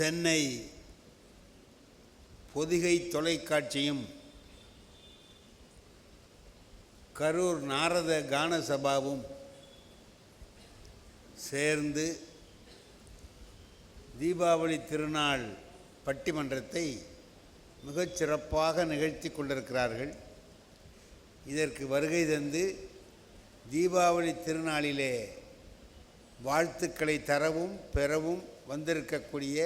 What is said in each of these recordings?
சென்னை பொதிகை தொலைக்காட்சியும் கரூர் நாரத கான சபாவும் சேர்ந்து தீபாவளி திருநாள் பட்டிமன்றத்தை மிகச்சிறப்பாக நிகழ்த்தி கொண்டிருக்கிறார்கள். இதற்கு வருகை தந்து தீபாவளி திருநாளிலே வாழ்த்துக்களை தரவும் பெறவும் வந்திருக்கக்கூடிய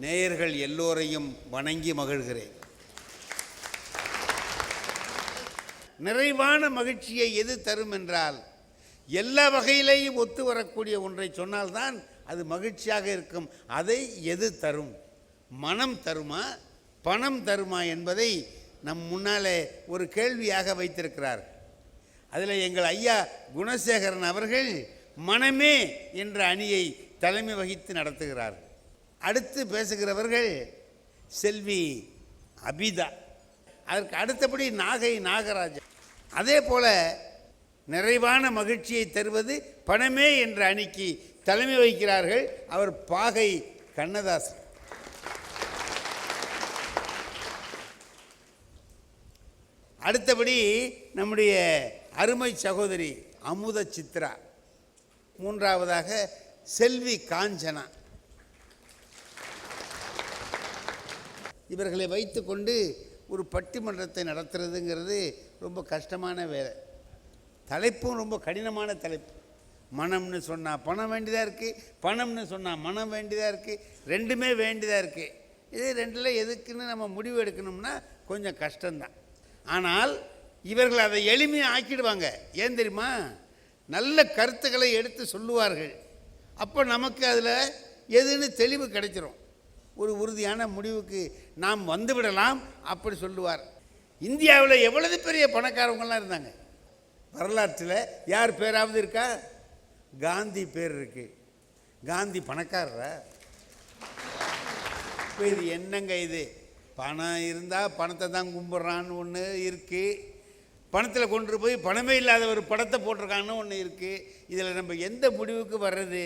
நேயர்கள் எல்லோரையும் வணங்கி மகிழ்கிறேன். நிறைவான மகிழ்ச்சியை எது தரும் என்றால், எல்லா வகையிலேயும் ஒத்து வரக்கூடிய ஒன்றை சொன்னால்தான் அது மகிழ்ச்சியாக இருக்கும். அதை எது தரும்? மனம் தருமா, பணம் தருமா என்பதை நம் முன்னாலே ஒரு கேள்வியாக வைத்திருக்கிறார். அதில் எங்கள் ஐயா குணசேகரன் அவர்கள் மனமே என்ற அணியை தலைமை வகித்து நடத்துகிறார். அடுத்து பேசுகிறவர்கள் செல்வி அபிதா, அதற்கு அடுத்தபடி நாகை நாகராஜா. அதே போல நிறைவான மகிழ்ச்சியை தருவது பணமே என்ற அணிக்கு தலைமை வகிக்கிறார்கள். அவர் பாகை கண்ணதாசன். அடுத்தபடி நம்முடைய அருமை சகோதரி அமுத சித்ரா. மூன்றாவதாக செல்வி காஞ்சனா. இவர்களை வைத்து கொண்டு ஒரு பட்டிமன்றத்தை நடத்துறதுங்கிறது ரொம்ப கஷ்டமான வேலை. தலைப்பும் ரொம்ப கடினமான தலைப்பு. மனம்னு சொன்னால் பணம் வேண்டியதாக இருக்குது, பணம்னு சொன்னால் மனம் வேண்டியதாக இருக்குது, ரெண்டுமே வேண்டியதாக இருக்குது. இது ரெண்டில் எதுக்குன்னு நம்ம முடிவு எடுக்கணும்னா கொஞ்சம் கஷ்டம்தான். ஆனால் இவர்கள் அதை எளிமையாக ஆக்கிடுவாங்க. ஏன் தெரியுமா? நல்ல கருத்துக்களை எடுத்து சொல்லுவார்கள். அப்போ நமக்கு அதில் எதுன்னு தெளிவு கிடைச்சிரும். ஒரு உறுதியான முடிவுக்கு நாம் வந்துவிடலாம். அப்படி சொல்லுவார். இந்தியாவில் எவ்வளவு பெரிய பணக்காரவங்கள்லாம் இருந்தாங்க. வரலாற்றில் யார் பேராவது இருக்கா? காந்தி பேர் இருக்கு. காந்தி பணக்காரரா? இப்போ இது என்னங்க இது? பணம் இருந்தால் பணத்தை தான் கும்பிட்றான்னு ஒன்று இருக்குது. பணத்தில் கொண்டு போய் பணமே இல்லாத ஒரு படத்தை போட்டிருக்கான்னு ஒன்று இருக்குது. இதில் நம்ம எந்த முடிவுக்கு வர்றது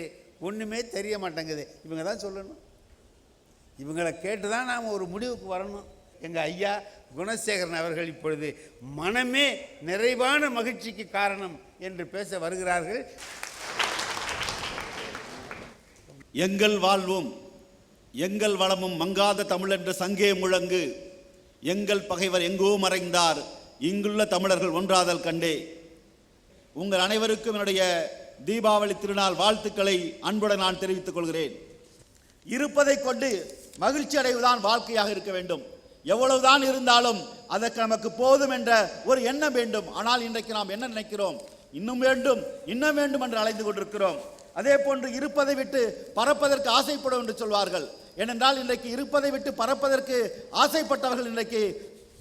ஒன்றுமே தெரிய மாட்டேங்குது. இவங்க தான் சொல்லணும். இவங்களை கேட்டு தான் நாம் ஒரு முடிவுக்கு வரணும். எங்கள் ஐயா குணசேகரன் அவர்கள் இப்பொழுது மனமே நிறைவான மகிழ்ச்சிக்கு காரணம் என்று பேச வருகிறார்கள். எங்கள் வாழ்வும் எங்கள் வளமும் மங்காத தமிழ் என்ற சங்கே முழங்கு, எங்கள் பகைவர் எங்கோ மறைந்தார், இங்குள்ள தமிழர்கள் ஒன்றாதல் கண்டே. உங்கள் அனைவருக்கும் என்னுடைய தீபாவளி திருநாள் வாழ்த்துக்களை அன்புடன் நான் தெரிவித்துக் கொள்கிறேன். இருப்பதை கொண்டு மகிழ்ச்சி அடைவதுதான் வாழ்க்கையாக இருக்க வேண்டும். எவ்வளவுதான் இருந்தாலும் அதற்கு நமக்கு போதும் என்ற ஒரு எண்ணம் வேண்டும். ஆனால் இன்றைக்கு நாம் என்ன நினைக்கிறோம்? இன்னும் வேண்டும், இன்னும் வேண்டும் என்று அலைந்து கொண்டிருக்கிறோம். அதே போன்று இருப்பதை விட்டு பறப்பதற்கு ஆசைப்படும் என்று சொல்வார்கள். ஏனென்றால் இன்றைக்கு இருப்பதை விட்டு பறப்பதற்கு ஆசைப்பட்டவர்கள் இன்றைக்கு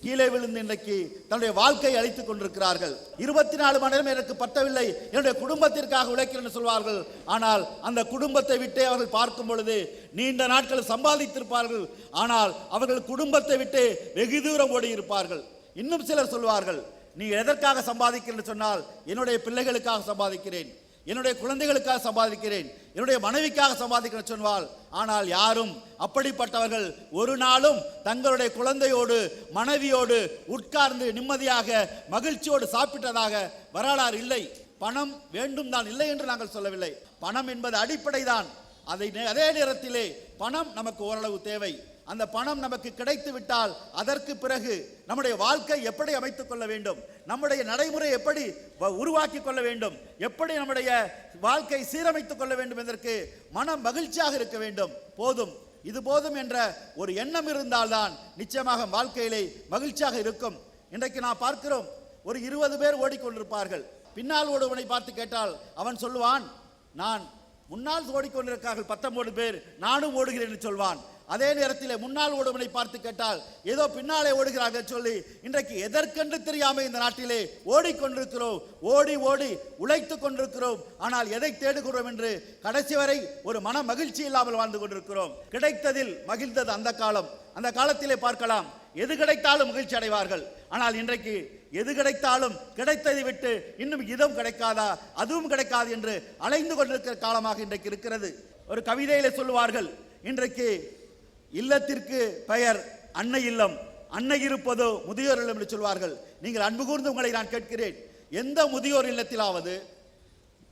கீழே விழுந்து இன்றைக்கு தன்னுடைய வாழ்க்கையை அழித்துக் கொண்டிருக்கிறார்கள். 24 மணி நேரம் எனக்கு பத்தவில்லை, என்னுடைய குடும்பத்திற்காக உழைக்கிறேன் என்று சொல்வார்கள். ஆனால் அந்த குடும்பத்தை விட்டே அவர்கள் பார்க்கும் பொழுது நீண்ட நாட்கள் சம்பாதித்திருப்பார்கள். ஆனால் அவர்கள் குடும்பத்தை விட்டு வெகு தூரம் ஓடி இருப்பார்கள். இன்னும் சிலர் சொல்வார்கள், நீ எதற்காக சம்பாதிக்கிறேன் சொன்னால், என்னுடைய பிள்ளைகளுக்காக சம்பாதிக்கிறேன், என்னுடைய குழந்தைகளுக்காக சம்பாதிக்கிறேன், என்னுடைய மனைவிக்காக சம்பாதிக்கிறேன் சொன்னால், ஆனால் யாரும் அப்படிப்பட்டவர்கள் ஒரு நாளும் தங்களுடைய குழந்தையோடு மனைவியோடு உட்கார்ந்து நிம்மதியாக மகிழ்ச்சியோடு சாப்பிட்டதாக வரலாறு இல்லை. பணம் வேண்டும் தான், இல்லை என்று நாங்கள் சொல்லவில்லை. பணம் என்பது அடிப்படை தான். அதே நேரத்திலே பணம் நமக்கு ஓரளவு தேவை. அந்த பணம் நமக்கு கிடைத்து விட்டால் அதற்கு பிறகு நம்முடைய வாழ்க்கை எப்படி அமைத்துக் கொள்ள வேண்டும், நம்முடைய நடைமுறை எப்படி உருவாக்கி கொள்ள வேண்டும், எப்படி நம்முடைய வாழ்க்கை சீரமைத்துக் கொள்ள வேண்டும் என்பதற்கு மனம் மகிழ்ச்சியாக இருக்க வேண்டும். போதும், இது போதும் என்ற ஒரு எண்ணம் இருந்தால்தான் நிச்சயமாக வாழ்க்கையிலே மகிழ்ச்சியாக இருக்கும். இன்றைக்கு நான் பார்க்கிறோம், ஒரு 20 பேர் ஓடிக்கொண்டிருப்பார்கள். பின்னால் ஓடுவனை பார்த்து கேட்டால் அவன் சொல்லுவான், நான் முன்னால் ஓடிக்கொண்டிருக்கார்கள் 19 பேர், நானும் ஓடுகிறேன் என்று சொல்வான். அதே நேரத்தில் முன்னால் ஓடுவனை பார்த்து கேட்டால் ஏதோ பின்னாலே ஓடுகிறார்கள் சொல்லி இன்றைக்கு எதற்கென்று தெரியாமல் இந்த நாட்டிலே ஓடிக்கொண்டிருக்கிறோம். ஓடி ஓடி உழைத்துக் கொண்டிருக்கிறோம். ஆனால் எதை தேடுகிறோம் என்று கடைசி வரை ஒரு மன மகிழ்ச்சி இல்லாமல் வாழ்ந்து கொண்டிருக்கிறோம். கிடைத்ததில் மகிழ்ந்தது அந்த காலம். அந்த காலத்திலே பார்க்கலாம், எது கிடைத்தாலும் மகிழ்ச்சி அடைவார்கள். ஆனால் இன்றைக்கு எது கிடைத்தாலும் கிடைத்ததை விட்டு இன்னும் இதுவும் கிடைக்காதா, அதுவும் கிடைக்காது என்று அலைந்து கொண்டிருக்கிற காலமாக இன்றைக்கு இருக்கிறது. ஒரு கவிதையிலே சொல்லுவார்கள், இன்றைக்கு இல்லத்திற்கு பெயர் அன்னை இல்லம், அன்னை இருப்பதோ முதியோர் இல்லம் என்று சொல்வார்கள். நீங்கள் அன்பு கூர்ந்து உங்களை நான் கேட்கிறேன், எந்த முதியோர் இல்லத்திலாவது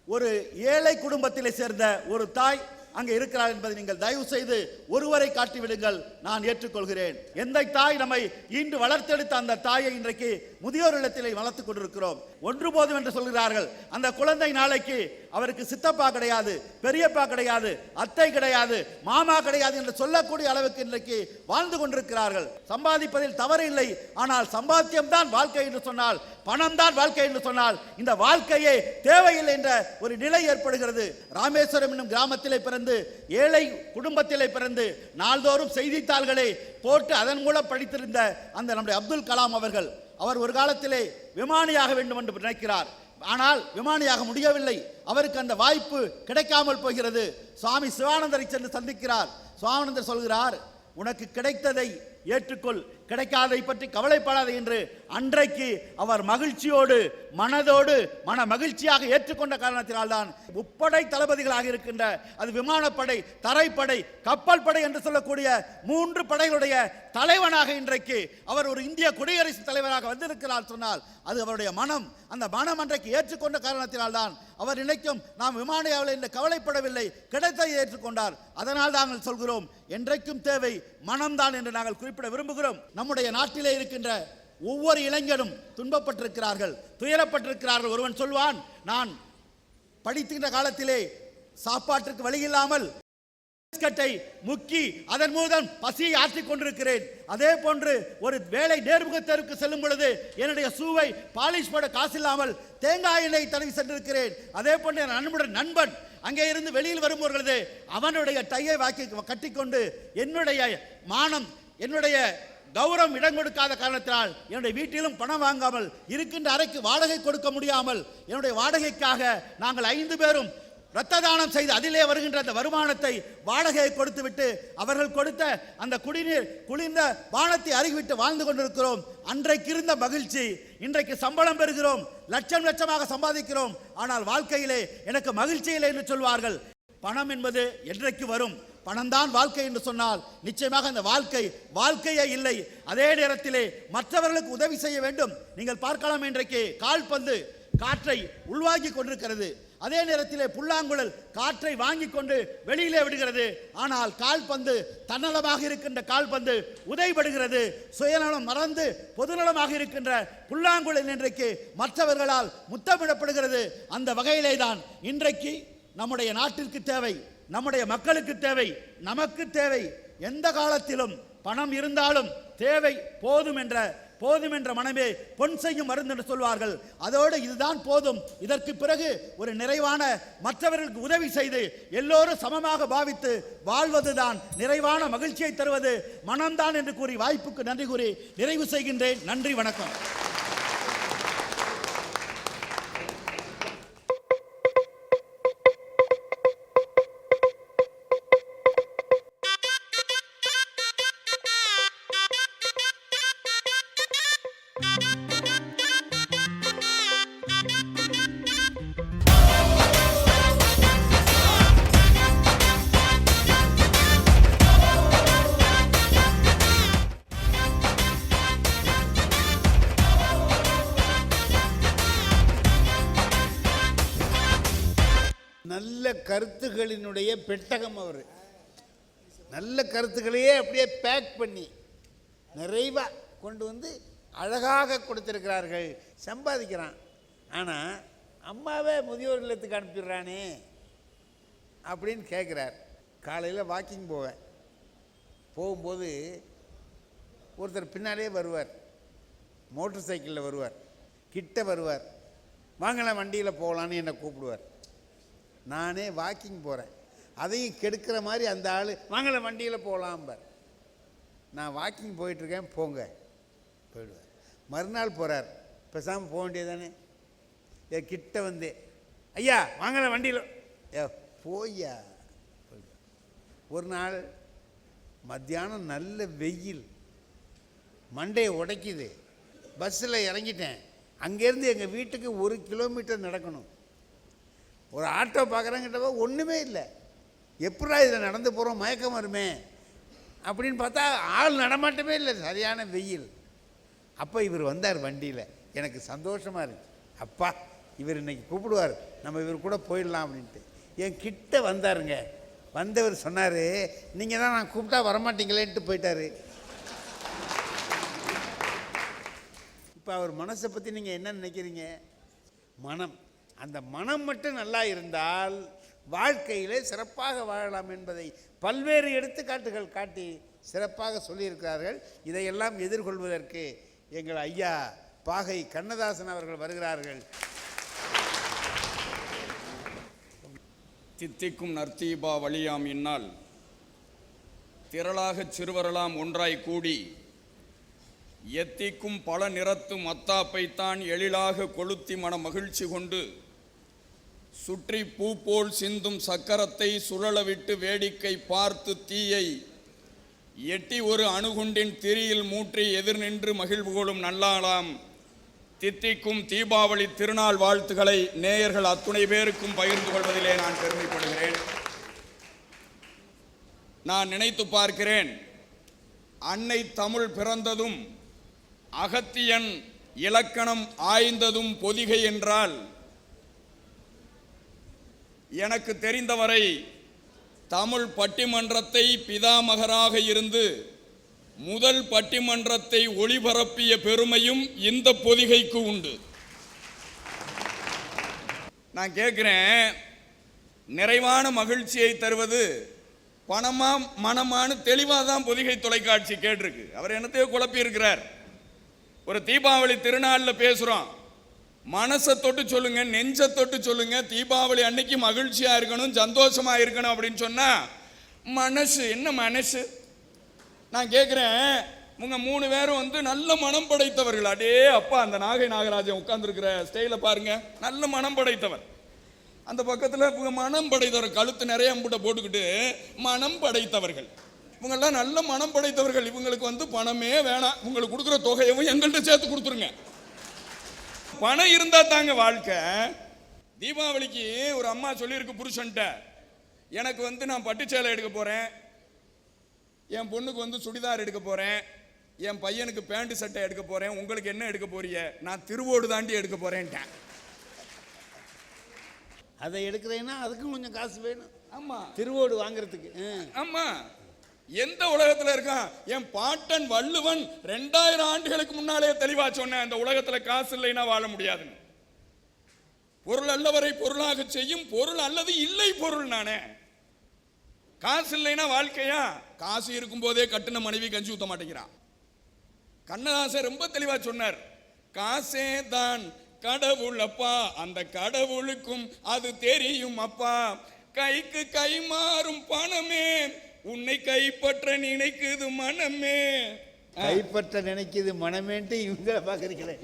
ஒரு ஏழை குடும்பத்திலே சேர்ந்த ஒரு தாய் அங்கே இருக்கிறார் என்பதை நீங்கள் தயவு செய்து ஒருவரை காட்டிவிடுங்கள், நான் ஏற்றுக்கொள்கிறேன். எந்த தாய் நம்மை ஈண்டு வளர்த்தெடுத்த அந்த தாயை இன்றைக்கு முதியோர் இல்லத்திலே வளர்த்துக் கொண்டிருக்கிறோம். ஒன்று போதும் என்று சொல்கிறார்கள். அந்த குழந்தை நாளைக்கு அவருக்கு சித்தப்பா கிடையாது, பெரியப்பா கிடையாது, அத்தை கிடையாது, மாமா கிடையாது என்று சொல்லக்கூடிய அளவுக்கு இன்றைக்கு வாழ்ந்து கொண்டிருக்கிறார்கள். சம்பாதிப்பதில் தவறு இல்லை, ஆனால் சம்பாத்தியம் தான் வாழ்க்கை என்று சொன்னால், பணம் தான் வாழ்க்கை என்று சொன்னால் இந்த வாழ்க்கையே தேவையில்லை என்ற ஒரு நிலை ஏற்படுகிறது. ராமேஸ்வரம் என்னும் கிராமத்திலே பிறந்து, ஏழை குடும்பத்திலே பிறந்து, நாள்தோறும் செய்தித்தாள்களை போட்டு அதன் மூலம் படித்திருந்த அந்த நம்முடைய அப்துல் கலாம் அவர்கள், அவர் ஒரு காலத்திலே விமானியாக வேண்டும் என்று நினைக்கிறார். ஆனால் விமானியாக முடியவில்லை. அவருக்கு அந்த வாய்ப்பு கிடைக்காமல் போகிறது. சுவாமி சிவானந்தரை சென்று சந்திக்கிறார். சிவானந்தர் சொல்கிறார், உனக்கு கிடைத்ததை ஏற்றுக்கொள், கிடைக்காதை பற்றி கவலைப்படாதே என்று அன்றைக்கு அவர் மகிழ்ச்சியோடு மனதோடு மன மகிழ்ச்சியாக ஏற்றுக்கொண்ட காரணத்தினால்தான் முப்படை தளபதிகளாக இருக்கின்ற, அது விமானப்படை, தரைப்படை, கப்பல் படை என்று சொல்லக்கூடிய 3 படைகளுடைய தலைவனாக இன்றைக்கு அவர் ஒரு இந்திய குடியரசுத் தலைவராக வந்திருக்கிறார் சொன்னால் அது அவருடைய மனம். அந்த மனம் அன்றைக்கு ஏற்றுக்கொண்ட காரணத்தினால்தான் அவர் நினைக்கும் நாம் விமானியாவில் என்று கவலைப்படவில்லை, கிடைத்ததை ஏற்றுக்கொண்டார். அதனால் நாங்கள் சொல்கிறோம், என்றைக்கும் தேவை மனம்தான் என்று நாங்கள் குறிப்பிட விரும்புகிறோம். நம்முடைய நாட்டிலே இருக்கின்ற ஒவ்வொரு இளைஞரும் துன்பப்பட்டிருக்கிறார்கள், துயரப்பட்டிருக்கிறார்கள். ஒருவன் சொல்வான், நான் படிக்கின்ற காலத்திலே சாப்பாட்டிற்கு வழி இல்லாமல் பிஸ்கட்டை முக்கி அதன் மூலம் பசியை ஆற்றிக் கொண்டிருக்கிறேன். அதே போன்று ஒரு வேலை நேர்முகத்தேர்வுக்கு செல்லும் பொழுது என்னுடைய ஷூவை பாலிஷ் போட காசு இல்லாமல் தேங்காய் எண்ணெய் தடவி சென்றிருக்கிறேன். அதே போன்று என் நண்பன் அங்கே இருந்து வெளியில் வரும்பொழுது அவனுடைய டையை வாக்கி கட்டிக்கொண்டு என்னுடைய மானம், என்னுடைய கௌரவம் இடம் கொடுக்காத காரணத்தினால் என்னுடைய வீட்டிலும் பணம் வாங்காமல், இருக்கின்ற அறைக்கு வாடகை கொடுக்க முடியாமல், என்னுடைய வாடகைக்காக நாங்கள் 5 பேரும் இரத்த தானம் செய்து அதிலே வருகின்ற அந்த வருமானத்தை வாடகையை கொடுத்துவிட்டு அவர்கள் கொடுத்த அந்த குளிர்ந்த பானத்தை அருகிவிட்டு வாழ்ந்து கொண்டிருக்கிறோம். அன்றைக்கு இருந்த மகிழ்ச்சி இன்றைக்கு சம்பளம் பெறுகிறோம், லட்சம் லட்சமாக சம்பாதிக்கிறோம், ஆனால் வாழ்க்கையிலே எனக்கு மகிழ்ச்சி இல்லை என்று சொல்வார்கள். பணம் என்பது என்றைக்கு வரும்? பணம்தான் வாழ்க்கை என்று சொன்னால் நிச்சயமாக அந்த வாழ்க்கையே இல்லை. அதே நேரத்திலே மற்றவர்களுக்கு உதவி செய்ய வேண்டும். நீங்கள் பார்க்கலாம், இன்றைக்கு கால்பந்து காற்றை உள்வாங்கி கொண்டிருக்கிறது. அதே நேரத்திலே புல்லாங்குழல் காற்றை வாங்கி கொண்டு வெளியிலே விடுகிறது. ஆனால் கால்பந்து, தன்னலமாக இருக்கின்ற கால்பந்து உதைபடுகிறது. சுயநலம் மறந்து பொதுநலமாக இருக்கின்ற புல்லாங்குழல் இன்றைக்கு மற்றவர்களால் முத்தமிடப்படுகிறது. அந்த வகையிலே தான் இன்றைக்கு நம்முடைய நாட்டிற்கு தேவை, நம்முடைய மக்களுக்கு தேவை, நமக்கு தேவை. எந்த காலத்திலும் பணம் இருந்தாலும் தேவை போதும் என்ற மனமே பொன் செய்யும் மருந்து என்று சொல்வார்கள். அதோடு இதுதான் போதும், இதற்கு பிறகு ஒரு நிறைவான மற்றவர்களுக்கு உதவி செய்து எல்லோரும் சமமாக பாவித்து வாழ்வதுதான் நிறைவான மகிழ்ச்சியை தருவது மனம்தான் என்று கூறி வாய்ப்புக்கு நன்றி கூறி நிறைவு செய்கின்றேன். நன்றி, வணக்கம். நல்ல கருத்துகளினுடைய பெட்டகம் அவர். நல்ல கருத்துக்களையே அப்படியே பேக் பண்ணி நிறைவாக கொண்டு வந்து அழகாக கொடுத்திருக்கிறார்கள். சம்பாதிக்கிறான், ஆனால் அம்மாவே முதியோர் இல்லத்துக்கு அனுப்பிடுறானே அப்படின்னு கேட்குறார். காலையில் வாக்கிங் போகும்போது ஒருத்தர் பின்னாலே வருவார், மோட்டர் சைக்கிளில் வருவார், கிட்ட வருவார், வாங்கலாம் வண்டியில் போகலான்னு என்னை கூப்பிடுவார். நானே வாக்கிங் போகிறேன், அதையும் கெடுக்கிற மாதிரி அந்த ஆள் வாங்கலை வண்டியில் போகலாம்பார். நான் வாக்கிங் போயிட்டுருக்கேன், போங்க, போயிடுவார். மறுநாள் போகிறார், பேசாமல் போக வேண்டியதானே. கிட்ட வந்து ஐயா வாங்கலை வண்டியில், போய்யா போயிடுவார். ஒரு நாள் மத்தியானம் நல்ல வெயில், மண்டையை உடைக்குது, பஸ்ஸில் இறங்கிட்டேன். அங்கேருந்து எங்கள் வீட்டுக்கு 1 கிலோமீட்டர் நடக்கணும். ஒரு ஆட்டோ பார்க்குறேங்கிட்டப்போ ஒன்றுமே இல்லை, எப்படா இதில் நடந்து போகிறோம், மயக்கம் வருமே அப்படின்னு பார்த்தா ஆள் நடமாட்டமே இல்லை, சரியான வெயில். அப்போ இவர் வந்தார் வண்டியில். எனக்கு சந்தோஷமாக இருக்கு, அப்பா இவர் இன்னைக்கு கூப்பிடுவார், நம்ம இவர் கூட போயிடலாம் அப்படின்ட்டு. என் கிட்ட வந்தாருங்க. வந்தவர் சொன்னார், நீங்கள் தான் நான் கூப்பிட்டா வரமாட்டீங்களேன்ட்டு போயிட்டார். இப்போ அவர் மனசை பற்றி நீங்கள் என்ன நினைக்கிறீங்க? மனம், அந்த மனம் மட்டும் நல்லா இருந்தால் வாழ்க்கையிலே சிறப்பாக வாழலாம் என்பதை பல்வேறு எடுத்துக்காட்டுகள் காட்டி சிறப்பாக சொல்லியிருக்கிறார்கள். இதையெல்லாம் எதிர்கொள்வதற்கு எங்கள் ஐயா பாகை கண்ணதாசன் அவர்கள் வருகிறார்கள். தித்திக்கும் நற்தீபா வழியாம் இந்நாள் திரளாகச் சிறுவரெல்லாம் ஒன்றாய் கூடி எத்திக்கும் பல நிறத்தும் மத்தாப்பைத்தான் எழிலாக கொளுத்தி மன மகிழ்ச்சி கொண்டு சுற்றி பூ போல் சிந்தும் சக்கரத்தை சுழலவிட்டு வேடிக்கை பார்த்து தீயை எட்டி ஒரு அணுகுண்டின் திரியில் மூற்றி எதிர் நின்று மகிழ்வு கொள்ளும் நல்லாளாம் தித்திக்கும் தீபாவளி திருநாள் வாழ்த்துக்களை நேயர்கள் அத்துணை பேருக்கும் பகிர்ந்து கொள்வதிலே நான் பெருமைப்படுகிறேன். நான் நினைத்து பார்க்கிறேன், அன்னை தமிழ் பிறந்ததும் அகத்தியன் இலக்கணம் ஆய்ந்ததும் பொதிகை என்றால் எனக்கு தெரிந்தவரை தமிழ் பட்டிமன்றத்தை பிதாமகராக இருந்து முதல் பட்டிமன்றத்தை ஒளிபரப்பிய பெருமையும் இந்த பொதிகைக்கு உண்டு. நான் கேட்கிறேன், நிறைவான மகிழ்ச்சியை தருவது பணமா மனமானு தெளிவாக தான் பொதிகை தொலைக்காட்சி கேட்டிருக்கு. அவர் என்னத்தையோ குழப்பி இருக்கிறார். ஒரு தீபாவளி திருநாளில் பேசுகிறோம், மனசை தொட்டு சொல்லுங்க, நெஞ்சை தொட்டு சொல்லுங்க, தீபாவளி அன்னைக்கு மகிழ்ச்சியா இருக்கணும், சந்தோஷமா இருக்கணும் அப்படின்னு சொன்னா மனசு என்ன மனசு? நான் கேட்குறேன், உங்க 3 பேரும் நல்ல மனம் படைத்தவர்கள். அடே அப்பா, அந்த நாகை நாகராஜன் உட்கார்ந்துருக்கிற ஸ்டைல பாருங்க, நல்ல மனம் படைத்தவர். அந்த பக்கத்தில் மனம் படைத்தவர், கழுத்து நிறைய அம்புட்டை போட்டுக்கிட்டு மனம் படைத்தவர்கள். இவங்கெல்லாம் நல்ல மனம் படைத்தவர்கள். இவங்களுக்கு பணமே வேணாம், உங்களுக்கு கொடுக்குற தொகையவும் எங்கள்கிட்ட சேர்த்து கொடுத்துருங்க. பணம் இருந்தா தாங்க வாழ்க்கை. தீபாவளிக்கு ஒரு அம்மா சொல்லியிருக்கு புருஷன்ட்ட, எனக்கு நான் பட்டுச்சேலை எடுக்க போறேன், என் பொண்ணுக்கு சுடிதார் எடுக்க போறேன், என் பையனுக்கு பேண்ட் சட்டை எடுக்க போறேன், உங்களுக்கு என்ன எடுக்க போறீங்க? நான் திருவோடு தாண்டி எடுக்க போறேன்ட்டேன். அதை எடுக்கிறேன்னா அதுக்கும் கொஞ்சம் காசு வேணும். ஆமா, திருவோடு வாங்குறதுக்கு. ஆமா, எந்த உலகத்துல இருக்கான்? என் பாட்டன் வள்ளுவன் 2000 ஆண்டுகளுக்கு முன்னாலே தெளிவா சொன்ன, இந்த உலகத்துல காசு இல்லைன்னா வாழ முடியாதுன்னு. பொருள் அல்லவரை பொருளாக செய்யும் பொருள் அல்லது இல்லை பொருள். நானே காசு இல்லைன்னா வாழ்க்கையா? காசு இருக்கும் போதே கட்டின மனைவி கஞ்சி ஊத்த மாட்டேங்கிறான். கண்ணதாசன் ரொம்ப தெளிவா சொன்னார், காசே தான் கடவுள் அப்பா, அந்த கடவுளுக்கும் அது தெரியும் அப்பா, கைக்கு கை மாறும் பணமே உன்னை கைப்பற்ற நினைக்குது மனமே. கைப்பற்ற நினைக்குது மனமேன்ட்டு இவங்க பாக்குறீங்களே.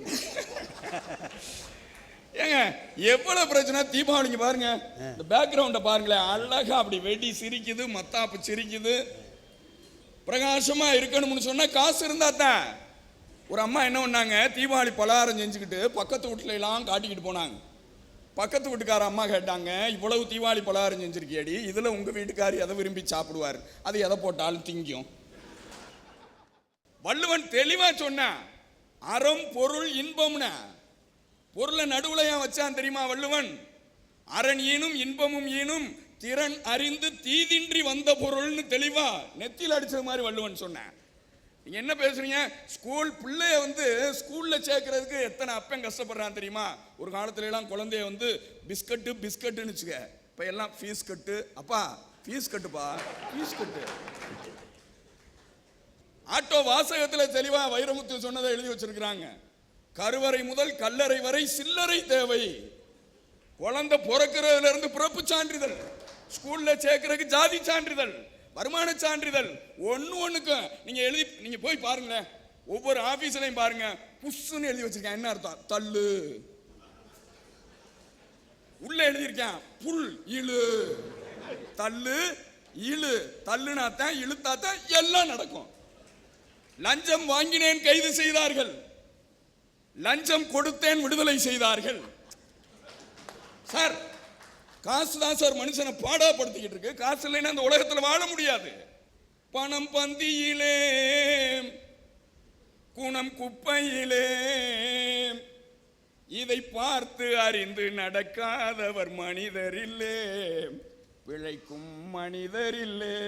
ஏங்க எவ்வளவு பிரச்சனை. தீபாவளிக்கு பாருங்க, இந்த பேக்ரவுண்ட பாருங்களேன், அழகா அப்படி வெடி சிரிக்குது, மத்தாப்பு சிரிக்குது, பிரகாசமா இருக்கணும்னு சொன்னா காசு இருந்தா தான். ஒரு அம்மா என்ன பண்ணாங்க, தீபாவளி பலகாரம் செஞ்சுக்கிட்டு பக்கத்து வீட்டுல எல்லாம் காட்டிக்கிட்டு போனாங்க. பக்கத்து வீட்டுக்கார அம்மா கேட்டாங்க, இவ்வளவு தீபாவளி பலகாரம் செஞ்சிருக்கியடி, இதுல உங்க வீட்டுக்காரி எதை விரும்பி சாப்பிடுவார், அது எதை போட்டாலும் திங்கும். வள்ளுவன் தெளிவா சொன்ன, அறம் பொருள் இன்பம்னா பொருளை நடுவுல ஏன் வச்சான் தெரியுமா வள்ளுவன்? அரண் ஈனும் இன்பமும் ஈனும் திறன் அறிந்து தீதின்றி வந்த பொருள்னு தெளிவா நெத்தியில் அடிச்சது மாதிரி வள்ளுவன் சொன்ன. நீங்க என்ன பேசுறீங்க? ஸ்கூல் பிள்ளைய ஸ்கூல்ல சேர்க்கறதுக்கு எத்தனை அப்பன் கஷ்டப்படுறான் தெரியுமா? ஒரு காலத்துல எல்லாம் குழந்தைய பிஸ்கட்டு பிஸ்கட்டுன்னு வச்சுக்க, இப்ப எல்லாம் ஃபீஸ் கட்டு, அப்பா ஃபீஸ் கட்டுப்பா ஃபீஸ் கட்டு. ஆட்டோ வாசகத்துல தெளிவா வைரமுத்து சொன்னதை எழுதி வச்சிருக்கிறாங்க, கருவறை முதல் கல்லறை வரை சில்லறை தேவை. குழந்தை பிறக்கிறதுல இருந்து பிறப்பு சான்றிதழ், ஸ்கூல்ல சேர்க்கறதுக்கு ஜாதி சான்றிதழ், வருமான சான்றிதழ், ஒண்ணுக்கு நீங்க போய் பாருங்களேன், ஒவ்வொரு ஆபீஸ்லயும் பாருங்க, புஷ்ன்னு எழுதி வச்சிருக்கேன். என்ன அர்த்தம்? தள்ளு. உள்ள எழுதியிருக்கேன் புல் இழு, தள்ளு இழு, தள்ளுனாத்தான் இழுத்தாத்தான் எல்லாம் நடக்கும். லஞ்சம் வாங்கினேன் கைது செய்தார்கள், லஞ்சம் கொடுத்தேன் விடுதலை செய்தார்கள். சார் காசு தான் சார் மனுஷனை பாடாப்படுத்திக்கிட்டு இருக்கு. காசு இல்லைன்னா அந்த உலகத்தில் வாழ முடியாது. பணம் பந்தியிலே, குணம் குப்பையிலே, இதை பார்த்து அறிந்து நடக்காதவர் மனிதரில்லே, பிழைக்கும் மனிதரில்லே.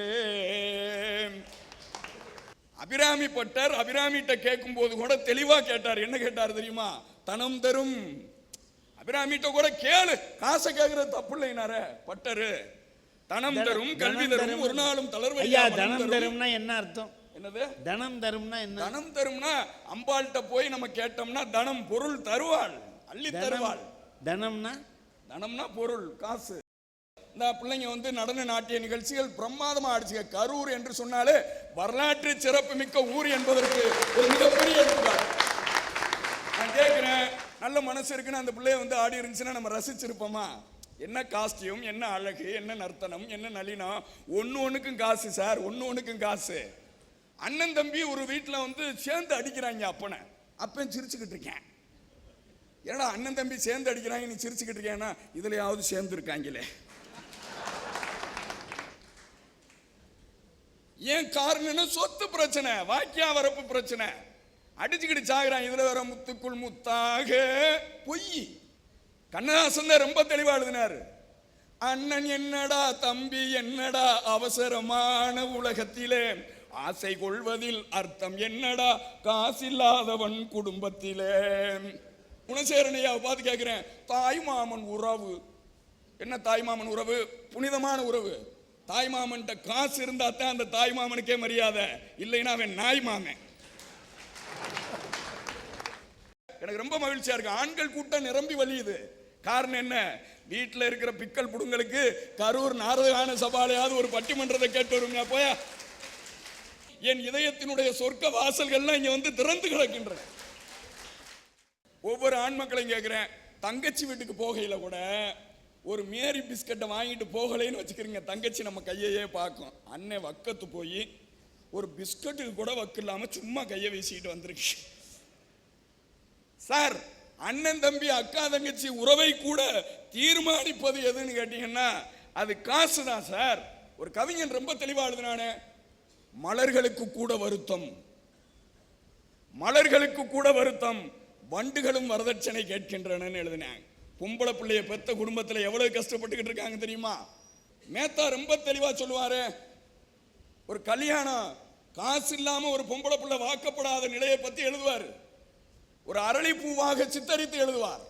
அபிராமி பட்டர் அபிராமிட்ட கேட்கும் போது கூட தெளிவா கேட்டார். என்ன கேட்டார் தெரியுமா? தனம் தரும். அபிராமிட்ட கூட கேளு, காசை கேட்கறது தப்பு இல்லைனார பட்டரு. தனம் தரும், கல்வி தரும், ஒரு நாளும் தளர்வு. தனம் தரும்னா என்ன அர்த்தம்? என்னது தனம் தரும்னா என்ன? தனம் தரும்னா அம்பாள்கிட்ட போய் நம்ம கேட்டோம்னா தனம் பொருள் தருவாள், அள்ளி தருவாள். தனம்னா தனம்னா பொருள், காசு. இந்த பிள்ளைங்க வந்து நடன நாட்டிய நிகழ்ச்சிகள் பிரமாதமா ஆடிச்சுங்க. கரூர் என்று சொன்னாலே வரலாற்று சிறப்பு மிக்க ஊர் என்பதற்கு ஒரு மிகப்பெரிய எடுத்துக்காட்டு. நான் கேட்கிறேன், நல்ல மனசு இருக்குன்னு அந்த பிள்ளைய வந்து ஆடி இருந்துச்சுன்னா நம்ம ரசிச்சிருப்போமா? என்ன காஸ்டியூம், என்ன அழகு, என்ன நர்த்தனம், என்ன நளினம், ஒன்னுக்கும் காசு சார், ஒன்னுக்கும் காசு. அண்ணன் தம்பி ஒரு வீட்டில் வந்து சேர்ந்து அடிக்கிறாங்க. அப்பன் சிரிச்சுக்கிட்டு இருக்கேன். ஏன்னா அண்ணன் தம்பி சேர்ந்து அடிக்கிறாங்க, நீ சிரிச்சுக்கிட்டு இருக்கேன்னா இதுலயாவது சேர்ந்து இருக்காங்களே. ஏன் காரணம்? சொத்து பிரச்சனை, வாக்கியா வரப்பு பிரச்சனை, அடிச்சுக்கிட்டு சாகுறாங்க. இதுல வர முத்துக்குள் முத்தாக பொய். கண்ணதாசன் தான் ரொம்ப தெளிவா எழுதினாரு. அண்ணன் என்னடா தம்பி என்னடா அவசரமான உலகத்திலே, ஆசை கொள்வதில் அர்த்தம் என்னடா காசில்லாதவன் குடும்பத்திலே. குணசேரனையா பார்த்து கேட்கிறேன், தாய் மாமன் உறவு என்ன? தாய் மாமன் உறவு புனிதமான உறவு. தாய் மாமன்ட்ட காசு இருந்தா தான் அந்த தாய் மாமனுக்கே மரியாதை, இல்லைன்னா அவன் நாய் மாமன். எனக்கு ரொம்ப மகிழ்ச்சியா இருக்கு. ஆண்கள் கூட்டம் நிரம்பி வழியுது. காரணம் என்ன? வீட்டில் இருக்கிற பிக்கல் புடுங்களுக்கு கரூர் நாரதகான சபாலையாவது ஒரு பட்டிமன்றத்தை கேட்டு வருங்க போயா. என் இதயத்தினுடைய சொர்க்க வாசல்கள்லாம் இங்க வந்து திறந்து கிடக்கின்றன. ஒவ்வொரு ஆண் மக்களையும் கேட்கிறேன், தங்கச்சி வீட்டுக்கு போகையில கூட ஒரு மேரி பிஸ்கட்டை வாங்கிட்டு போகலைன்னு வச்சுக்கிறீங்க, தங்கச்சி நம்ம கையையே பார்க்கும். அண்ணன் வக்கத்து போய் ஒரு பிஸ்கட்டுக்கு கூட வக்கு இல்லாம சும்மா கையை வீசிக்கிட்டு வந்திருக்கு சார். அண்ணன் தம்பி அக்கா தங்கச்சி உறவை கூட தீர்மானிப்பது எதுன்னு கேட்டீங்கன்னா அது காசு தான் சார். ஒரு கவிஞன் ரொம்ப தெளிவா எழுதினானே, மலர்களுக்கு கூட வருத்தம், மலர்களுக்கு கூட வருத்தம், வண்டுகளும் வரதட்சணை கேட்கின்றன எழுதினாங்க. பொம்பளை பிள்ளைய பெத்த குடும்பத்தில் எவ்வளவு கஷ்டப்பட்டுக்கிட்டு இருக்காங்க தெரியுமா? மேத்தா ரொம்ப தெளிவா சொல்லுவாரு, ஒரு கல்யாணம் காசு இல்லாம ஒரு பொம்பளை பிள்ளை வாக்கப்படாத நிலையை பத்தி எழுதுவார். ஒரு அரளிப்பூவாக சித்தரித்து எழுதுவார்.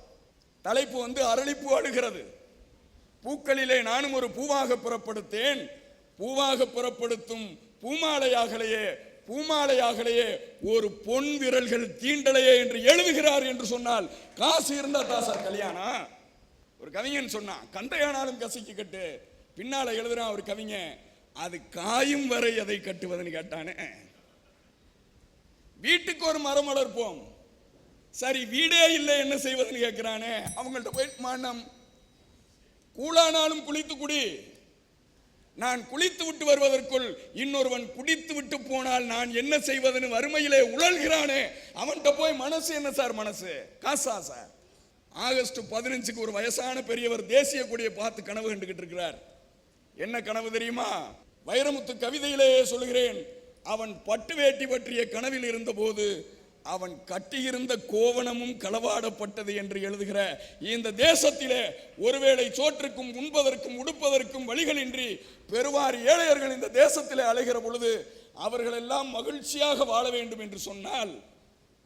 தலைப்பு வந்து அரளிப்பூ அழுகிறது. பூக்களிலே நானும் ஒரு பூவாக புறப்படுத்தேன், பூவாக புறப்படுத்தும் பூமாலையாகலையே, பூமாலையாகலையே ஒரு பொன் விரல்கள் தீண்டலையே என்று எழுதுகிறார் என்று சொன்னால் காசு இருந்தா தான் சார் கல்யாணம். ஒரு கவிஞன் சொன்னான், கந்தையானாலும் கசிக்கு கட்டு. பின்னால எழுதுறான் ஒரு கவிஞன், அது காயும் வரை அதை கட்டுவதுன்னு கேட்டானே. வீட்டுக்கு ஒரு மரம் வளர்ப்போம், சரி வீடே இல்லை என்ன செய்வதுன்னு கேட்கிறானே. அவங்கள்ட்ட போய் மானம், கூழானாலும் குளித்து குடி, நான் குளித்து விட்டு வருவதற்குள் இன்னொருவன் குடித்து விட்டு போனால் நான் என்ன செய்வதுன்னு வறுமையிலே உழல்கிறானே. அவன்கிட்ட போய் மனசு என்ன சார்? மனசு காசா சார்? ஆகஸ்ட் 15க்கு ஒரு வயசான பெரியவர் தேசிய கொடியை பார்த்து கனவு கண்டுகிட்டு இருக்கிறார். என்ன கனவு தெரியுமா? வைரமுத்து கவிதையிலே சொல்லுகிறேன், அவன் பட்டு வேட்டி பற்றிய கனவில் இருந்த போது அவன் கட்டியிருந்த கோவணமும் களவாடப்பட்டது என்று எழுதுகிற இந்த தேசத்திலே ஒருவேளை சோற்றுக்கும் உண்பதற்கும் உடுப்பதற்கும் வழிகளின்றி பெருவார் ஏழையர்கள் இந்த தேசத்திலே அலைகிற பொழுது அவர்கள் எல்லாம் மகிழ்ச்சியாக வாழ வேண்டும் என்று சொன்னால்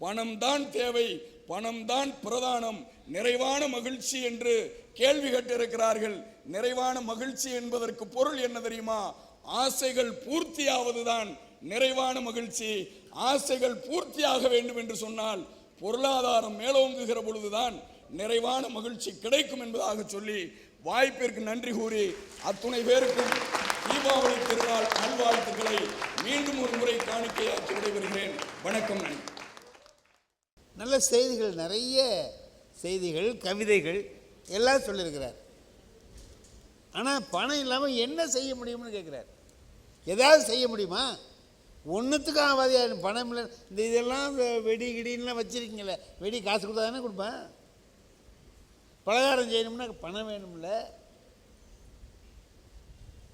பணம் தான் தேவை, பணம் தான் பிரதானம். நிறைவான மகிழ்ச்சி என்று கேள்வி கேட்டிருக்கிறார்கள். நிறைவான மகிழ்ச்சி என்பதற்கு பொருள் என்ன தெரியுமா? ஆசைகள் பூர்த்தியாவதுதான் நிறைவான மகிழ்ச்சி. ஆசைகள் பூர்த்தியாக வேண்டும் என்று சொன்னால் பொருளாதாரம் மேலோங்குகிற பொழுதுதான் நிறைவான மகிழ்ச்சி கிடைக்கும் என்பதாக சொல்லி வாய்ப்பிற்கு நன்றி கூறி அத்துணை பேருக்கும் தீபாவளி திருநாள் நல்வாழ்த்துக்களை மீண்டும் ஒரு முறை காணிக்கையாக்கி விடைபெறுகிறேன். வணக்கம். நன்றி. நல்ல செய்திகள், நிறைய செய்திகள், கவிதைகள் எல்லாம் சொல்லியிருக்கிறார். ஆனால் பணம் இல்லாமல் என்ன செய்ய முடியும்னு கேட்குறார். ஏதாவது செய்ய முடியுமா? ஒன்றுத்துக்கு ஆகாது. பணம் இல்லை. இந்த இதெல்லாம் வெடி கிடின்லாம் வச்சுருக்கீங்களே, வெடி காசு கொடுத்தா தானே கொடுப்பேன். பலகாரம் செய்யணும்னா பணம் வேணும்ல.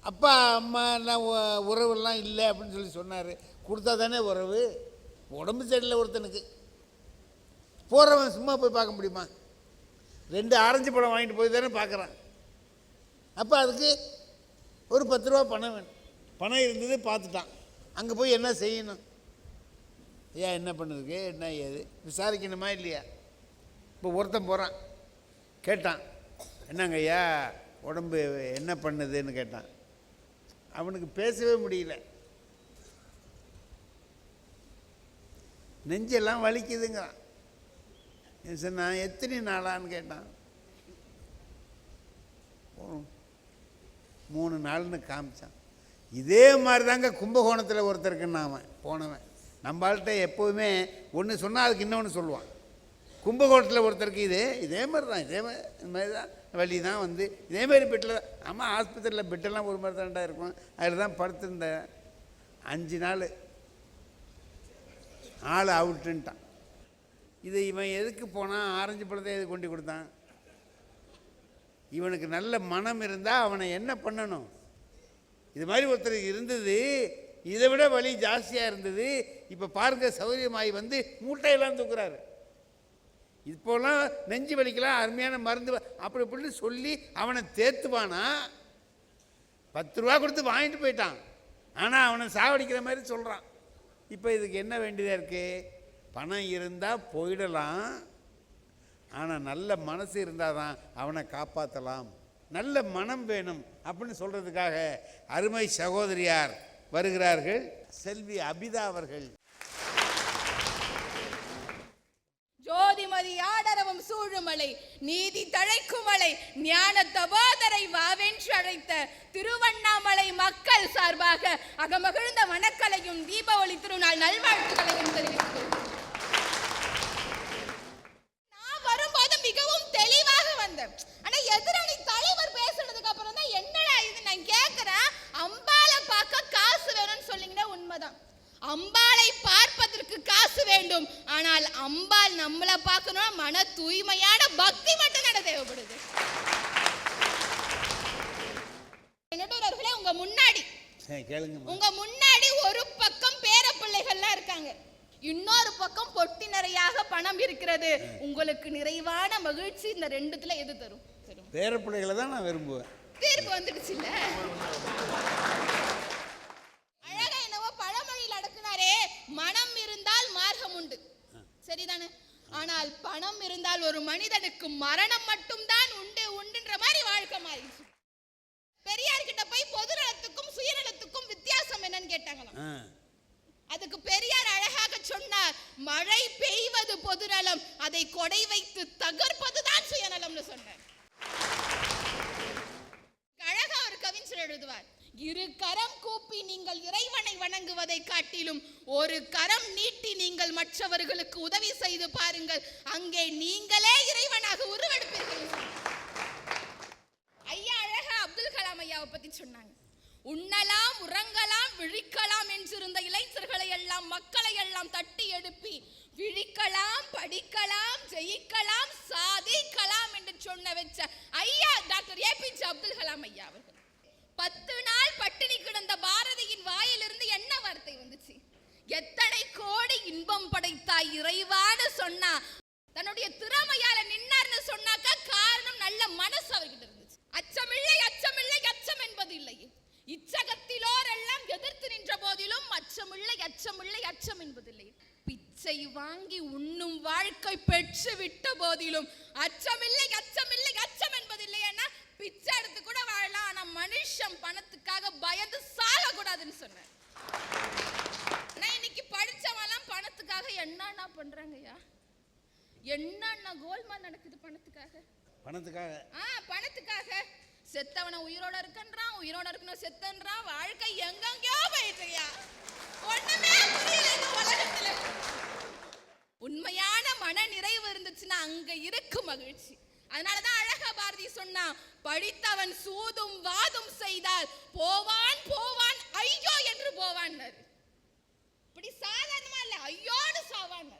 அப்பா அம்மா எல்லாம் உறவுலாம் இல்லை அப்படின்னு சொல்லி சொன்னார். கொடுத்தா தானே உறவு. உடம்பு சரியில்லை ஒருத்தனுக்கு, போகிறவன் சும்மா போய் பார்க்க முடியுமா? 2 ஆரஞ்சு பழம் வாங்கிட்டு போய் தானே பார்க்குறான். அப்போ அதுக்கு ஒரு 10 ரூபா பணம் வேணும். பணம் இருந்தது, பார்த்துட்டான். அங்கே போய் என்ன செய்யணும்? ஐயா என்ன பண்ணுறதுக்கு, என்ன ஏது விசாரிக்கணுமா இல்லையா? இப்போ ஒருத்தன் போகிறான், கேட்டான், என்னங்க ஐயா உடம்பு என்ன பண்ணுதுன்னு கேட்டான். அவனுக்கு பேசவே முடியல. நெஞ்செல்லாம் வலிக்குதுங்கிறான். நான் எத்தனை நாளான்னு கேட்டான். 3 நாள்னு காமிச்சான். இதே மாதிரி தாங்க கும்பகோணத்தில் ஒருத்தருக்குன்னு அவன் போனவன். நம்மள்கிட்ட எப்போவுமே ஒன்று சொன்னால் அதுக்கு இன்னொன்று சொல்லுவான். கும்பகோணத்தில் ஒருத்தருக்கு இதே மாதிரி தான், இது மாதிரி தான் வலி தான் வந்து இதேமாரி பெட்டில் தான். ஆமாம், ஆஸ்பத்திரியில் பெட்டெல்லாம் ஒரு மாதிரி தான்டா இருக்கும். அதில் தான் படுத்துருந்தேன். 5 நாள் ஆள் அவுட்டுன்ட்டான். இது இவன் எதுக்கு போனான்? ஆரஞ்சு பழத்தை எது கொண்டு கொடுத்தான்? இவனுக்கு நல்ல மனம் இருந்தால் அவனை என்ன பண்ணணும்? இது மாதிரி ஒருத்தருக்கு இருந்தது, இதை விட வலி ஜாஸ்தியாக இருந்தது. இப்போ பாருங்க, சௌகரியமாகி வந்து மூட்டையெல்லாம் தூக்குறாரு. இப்போலாம் நெஞ்சு வலிக்கலாம் அருமையான மருந்து அப்படி இப்படின்னு சொல்லி அவனை தேத்துவானா? 10 ரூபா கொடுத்து வாங்கிட்டு போயிட்டான். ஆனால் அவனை சாவடிக்கிற மாதிரி சொல்கிறான். இப்போ இதுக்கு என்ன வேண்டியதாக இருக்குது? பணம் இருந்தால் போயிடலாம், ஆனால் நல்ல மனசு இருந்தால் தான் அவனை காப்பாற்றலாம். நல்ல மனம் வேணும் அப்படின்னு சொல்கிறதுக்காக அருமை சகோதரியார் வருகிறார்கள். செல்வி அபிதா அவர்கள். ஜோதிமதி ஆடரவும் சூழுமலை நீதி தழைக்குமலை ஞான தபோதரை வாவென்று அழைத்த திருவண்ணாமலை மக்கள் சார்பாக அகமகிழ்ந்த வணக்கலையும் தீபாவளி திருநாள் நல்வாழ்த்துக்களையும் தெரிவித்துக் நான் வரும்போது மிகவும் தெளிவாக வந்தேன். ஆனா எதிரணி தலைவர் பேசுனதுக்கு அப்புறம் தான் என்னடா இது நான் கேட்கிறேன். அம்பாளை பார்க்க காசு வேணும்னு சொன்னீங்கன்னா உண்மைதான். அம்பாளை பார்ப்பதற்கு காசு வேண்டும். ஆனால் அம்பாள் நம்மளை பார்க்கணும் மன தூய்மையான பக்தி மட்டும் நட தேவைப்படுது. உங்க முன்னாடி ஒரு பக்கம் பேர பிள்ளைகள்லாம் இருக்காங்க, இன்னொரு பக்கம் பொட்டி நிறையாக பணம் இருக்கிறது. உங்களுக்கு நிறைவான மகிழ்ச்சி இந்த ரெண்டுத்துல எது தரும்? பேர பிள்ளைகளை தான் நான் விரும்புவேன். தீர்ப்பு வந்துடுச்சு இல்ல? மனம் இருந்தால் மார்க்கம் உண்டு, சரிதானே? ஆனால் பணம் இருந்தால் ஒரு மனிதனுக்கு மரணம் மட்டும் தான் உண்டு உண்டுன்ற மாதிரி வாழ்க்கை மாறிடுச்சு. பெரியார் கிட்ட போய் பொது நலத்துக்கும் சுயநலத்துக்கும் வித்தியாசம் என்னன்னு கேட்டாங்களாம். அதுக்கு பெரியார் அழகாக சொன்னார், மழை பெய்வது பொதுநலம், அதை கொடை வைத்து தகர்ப்பதுதான் சுயநலம்னு சொன்னார். அழகா ஒரு கவிஞர் எழுதுவார், 2 கரம் கூப்பி நீங்கள் இறைவனை வணங்குவதை காட்டிலும் 1 கரம் நீட்டி நீங்கள் மற்றவர்களுக்கு உதவி செய்து பாருங்கள், அங்கே நீங்களே இறைவனாக உருவெடுப்பீர்கள். ஐயா அழகா அப்துல் கலாம் ஐயாவை பத்தி சொன்னாங்க. உண்ணலாம் உறங்கலாம் விழிக்கலாம் என்றிருந்த இளைஞர்களை எல்லாம் மக்களை எல்லாம் தட்டி எழுப்பி விழிக்கலாம் படிக்கலாம் ஜெயிக்கலாம் சாதிக்கலாம் என்று சொன்ன வச்ச ஐயா டாக்டர் ஏபிஜே அப்துல் கலாம் ஐயா அவர்கள். 10 நாள் பட்டினி கிடந்த பாரதியின் வாயிலிருந்து என்ன வார்த்தை வந்துச்சு? எத்தனை கோடி இன்பம் படைத்தாய் இறைவான்னு சொன்னா, தன்னுடைய திறமையால நின்னார்னு சொன்னாக்கா காரணம் நல்ல மனசு அவர்கிட்ட இருந்துச்சு. அச்சமில்லை அச்சமில்லை அச்சம் என்பது இல்லை. இச்சகத்திலோர் எல்லாம் எதிர்த்து நின்ற போதிலும் அச்சமில்லை அச்சமில்லை அச்சம் என்பதில்லை. பிச்சை வாங்கி உண்ணும் வாழ்க்கை பெற்று விட்ட போதிலும் அச்சமில்லை அச்சமில்லை அச்சம் என்பதில்லை. ஏன்னா பிச்சை எடுத்து கூட வாழலாம், ஆனா மனுஷன் பணத்துக்காக பயந்து சாக கூடாதுன்னு சொன்னேன். இன்னைக்கு படிச்சவெல்லாம் பணத்துக்காக என்னன்னா பண்றாங்கய்யா, என்னன்னா கோல்மால் நடக்குது பணத்துக்காக. பணத்துக்காக செத்தவன உயிரோட இருக்கன்றான், உயிரோட இருக்கணும் செத்தன்றான். வாழ்க்கை எங்கெங்கயோ போயிட்டுயா, ஒண்ணுமே புரியல இந்த உலகத்துல. உண்மையான மன நிறைவு இருந்துச்சுன்னா அங்க இருக்கு மகிழ்ச்சி. அதனாலதான் அழகா பாரதி சொன்னா, படித்தவன் சூதும் வாதும் செய்தால் போவான் போவான் ஐயோ என்று போவான். இப்படி சாதாரணமா இல்ல, ஐயோடு சாவான்.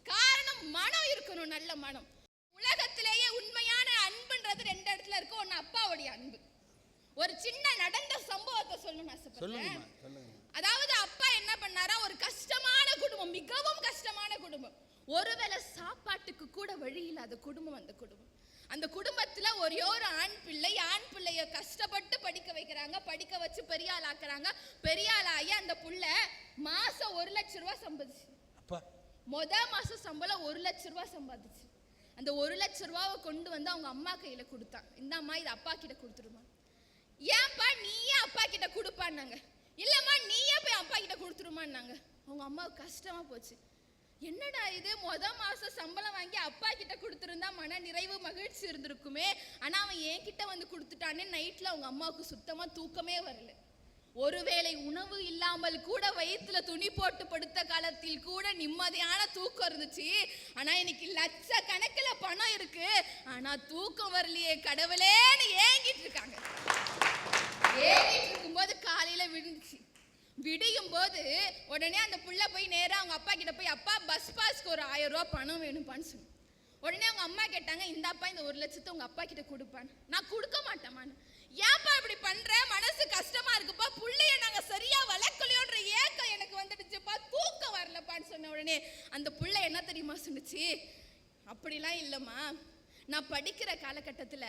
காரணம் மனம் இருக்கணும், நல்ல மனம். உலகத்திலேயே உண்மையான அன்புன்றது 2 இடத்துல இருக்கு. ஒன்னு அப்பாவுடைய அன்பு, ஒரு சின்ன நடந்த சம்பவத்தை சொல்லணும்னு ஆசைப்படுறேன். சொல்லுங்கம்மா, சொல்லுங்க. அதாவது அப்பா என்ன பண்ணாரா, ஒரு கஷ்டமான குடும்பம், மிகவும் கஷ்டமான குடும்பம், ஒருவேளை சாப்பாட்டுக்கு கூட வழி இல்லாத குடும்பம். அந்த குடும்பத்துல ஒரே ஒரு ஆண் பிள்ளைய கஷ்டப்பட்டு படிக்க வைக்கிறாங்க, படிக்க வச்சு பெரிய ஆள் ஆக்குறாங்க. பெரிய ஆள் ஆகி அந்த புள்ள மாசம் 1 லட்சம் ரூபாய் சம்பாதிச்சு. மாசம் சம்பளம் 1 லட்சம் ரூபாய் சம்பாதிச்சு. அந்த 1 லட்சம் ரூபாவை கொண்டு வந்து அவங்க அம்மா கையில கொடுத்தான். இந்தாம்மா, இது அப்பா கிட்ட கொடுத்துருமா. ஏன்பா நீயே அப்பா கிட்ட கொடுப்பான்னாங்க. இல்லம்மா நீயே போய் அப்பா கிட்ட கொடுத்துருமான்னாங்க. அவங்க அம்மாவுக்கு கஷ்டமா போச்சு. என்னடா இது, மாசம் சம்பளம் வாங்கி அப்பா கிட்ட கொடுத்துருந்தா மன நிறைவு மகிழ்ச்சி இருந்திருக்குமே, ஆனா அவன் என்கிட்ட வந்து கொடுத்துட்டானே. நைட்ல அவங்க அம்மாவுக்கு சுத்தமா தூக்கமே வரல. ஒருவேளை உணவு இல்லாமல் கூட வயிற்றுல துணி போட்டு படுத்த காலத்தில் கூட நிம்மதியான தூக்கம் இருந்துச்சு. ஆனா இன்னைக்கு லட்ச கணக்கில் பணம் இருக்கு, ஆனா தூக்கம் வரலையே கடவுளேன்னு ஏங்கிட்டு இருக்காங்க. ஏங்கிட்டு இருக்கும்போது காலையில விடியும் போது உடனே அந்த புள்ள போய் நேரா அவங்க அப்பா கிட்ட போய், அப்பா பஸ் பாஸ்க்கு ஒரு 1000 ரூபாய் பணம் வேணும்ப்பான்னு சொன்னேன். உடனே அவங்க அம்மா கேட்டாங்க, இந்தாப்பா இந்த 1 லட்சத்தை உங்க அப்பா கிட்ட கொடுப்பான்னு. நான் கொடுக்க மாட்டேமான்னு. ஏப்பா இப்படி பண்ற, மனசு கஷ்டமா இருக்குப்பா, புள்ளைய நாங்க சரியா வளர்க்கலையோன்ற ஏக்கம் எனக்கு வந்துடுச்சுப்பா, தூக்கம் வரலப்பான்னு சொன்ன உடனே அந்த புள்ள என்ன தெரியுமா சொன்னுச்சு, அப்படிலாம் இல்லம்மா, நான் படிக்கிற காலகட்டத்தில்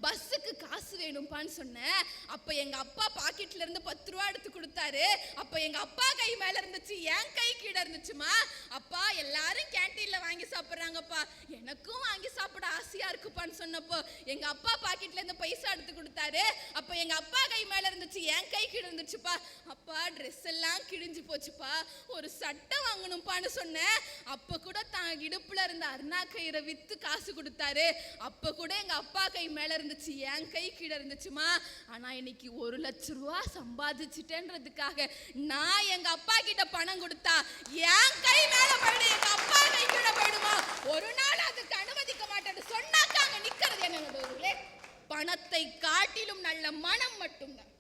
பஸ்ஸுக்கு காசு வேணும்ப்பான்னு சொன்னேன். அப்போ எங்கள் அப்பா பாக்கெட்ல இருந்து 10 ரூபா எடுத்து கொடுத்தாரு. அப்போ எங்கள் அப்பா கை மேலே இருந்துச்சு, என் கை கீழே இருந்துச்சுமா. அப்பா எல்லாரும் கேன்டீனில் வாங்கி சாப்பிட்றாங்கப்பா, எனக்கும் வாங்கி சாப்பிட ஆசையாக இருக்குப்பான்னு சொன்னப்போ எங்கள் அப்பா பாக்கெட்ல இருந்து பைசா எடுத்து கொடுத்தாரு. அப்போ எங்கள் அப்பா கை மேலே இருந்துச்சு, என் கை கீழே இருந்துச்சுப்பா. அப்பா ட்ரெஸ் எல்லாம் கிழிஞ்சு போச்சுப்பா, ஒரு சட்டை வாங்கணும்ப்பான்னு சொன்னேன். அப்போ கூட தான் இடுப்புல இருந்த அருணா கயிறை விற்று காசு கொடுத்தாரு. அப்ப கூட எங்க அப்பா கை மேல இருந்துச்சு, என் கை கீழே இருந்துச்சுமா. ஆனா இன்னைக்கு 1 லட்சம் ரூபாய் சம்பாதிச்சுட்டேன்றதுக்காக நான் எங்க அப்பா கிட்ட பணம் கொடுத்தா என் கை மேல போயிடு, எங்க அப்பா கை கீழே போயிடுமா, ஒரு நாள் அதுக்கு அனுமதிக்க மாட்டேன்னு சொன்னாக்க அங்க நிக்கிறது என்ன, பணத்தை காட்டிலும் நல்ல மனம் மட்டும்தான்.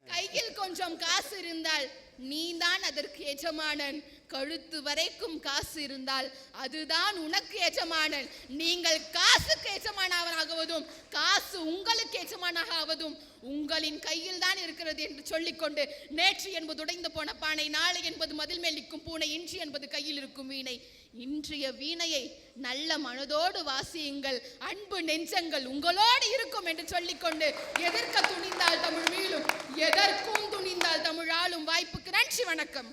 கையில் கொஞ்சம் காசு இருந்தால் நீதான் அதற்கு எஜமானன். கழுத்து வரைக்கும் காசு இருந்தால் அதுதான் உனக்கு எஜமானன். நீங்கள் காசுக்கு எஜமானாவதும் காசு உங்களுக்கு எஜமானாவதும் உங்களின் கையில் தான் இருக்கிறது என்று சொல்லிக்கொண்டு, நேற்று என்பது உடைந்து போன பானை, நாளை என்பது மதில் மேல் நிற்கும் பூனை, இன்று என்பது கையில் இருக்கும் வீணை. இன்றைய வீணையை நல்ல மனதோடு வாசியுங்கள், அன்பு நெஞ்சங்கள் உங்களோடு இருக்கும் என்று சொல்லிக்கொண்டு, எதிர்க்க துணிந்தால் தமிழ் மீளும், எதற்கும் துணிந்தால் தமிழ் ஆளும். வாய்ப்புக்கு நன்றி, வணக்கம்.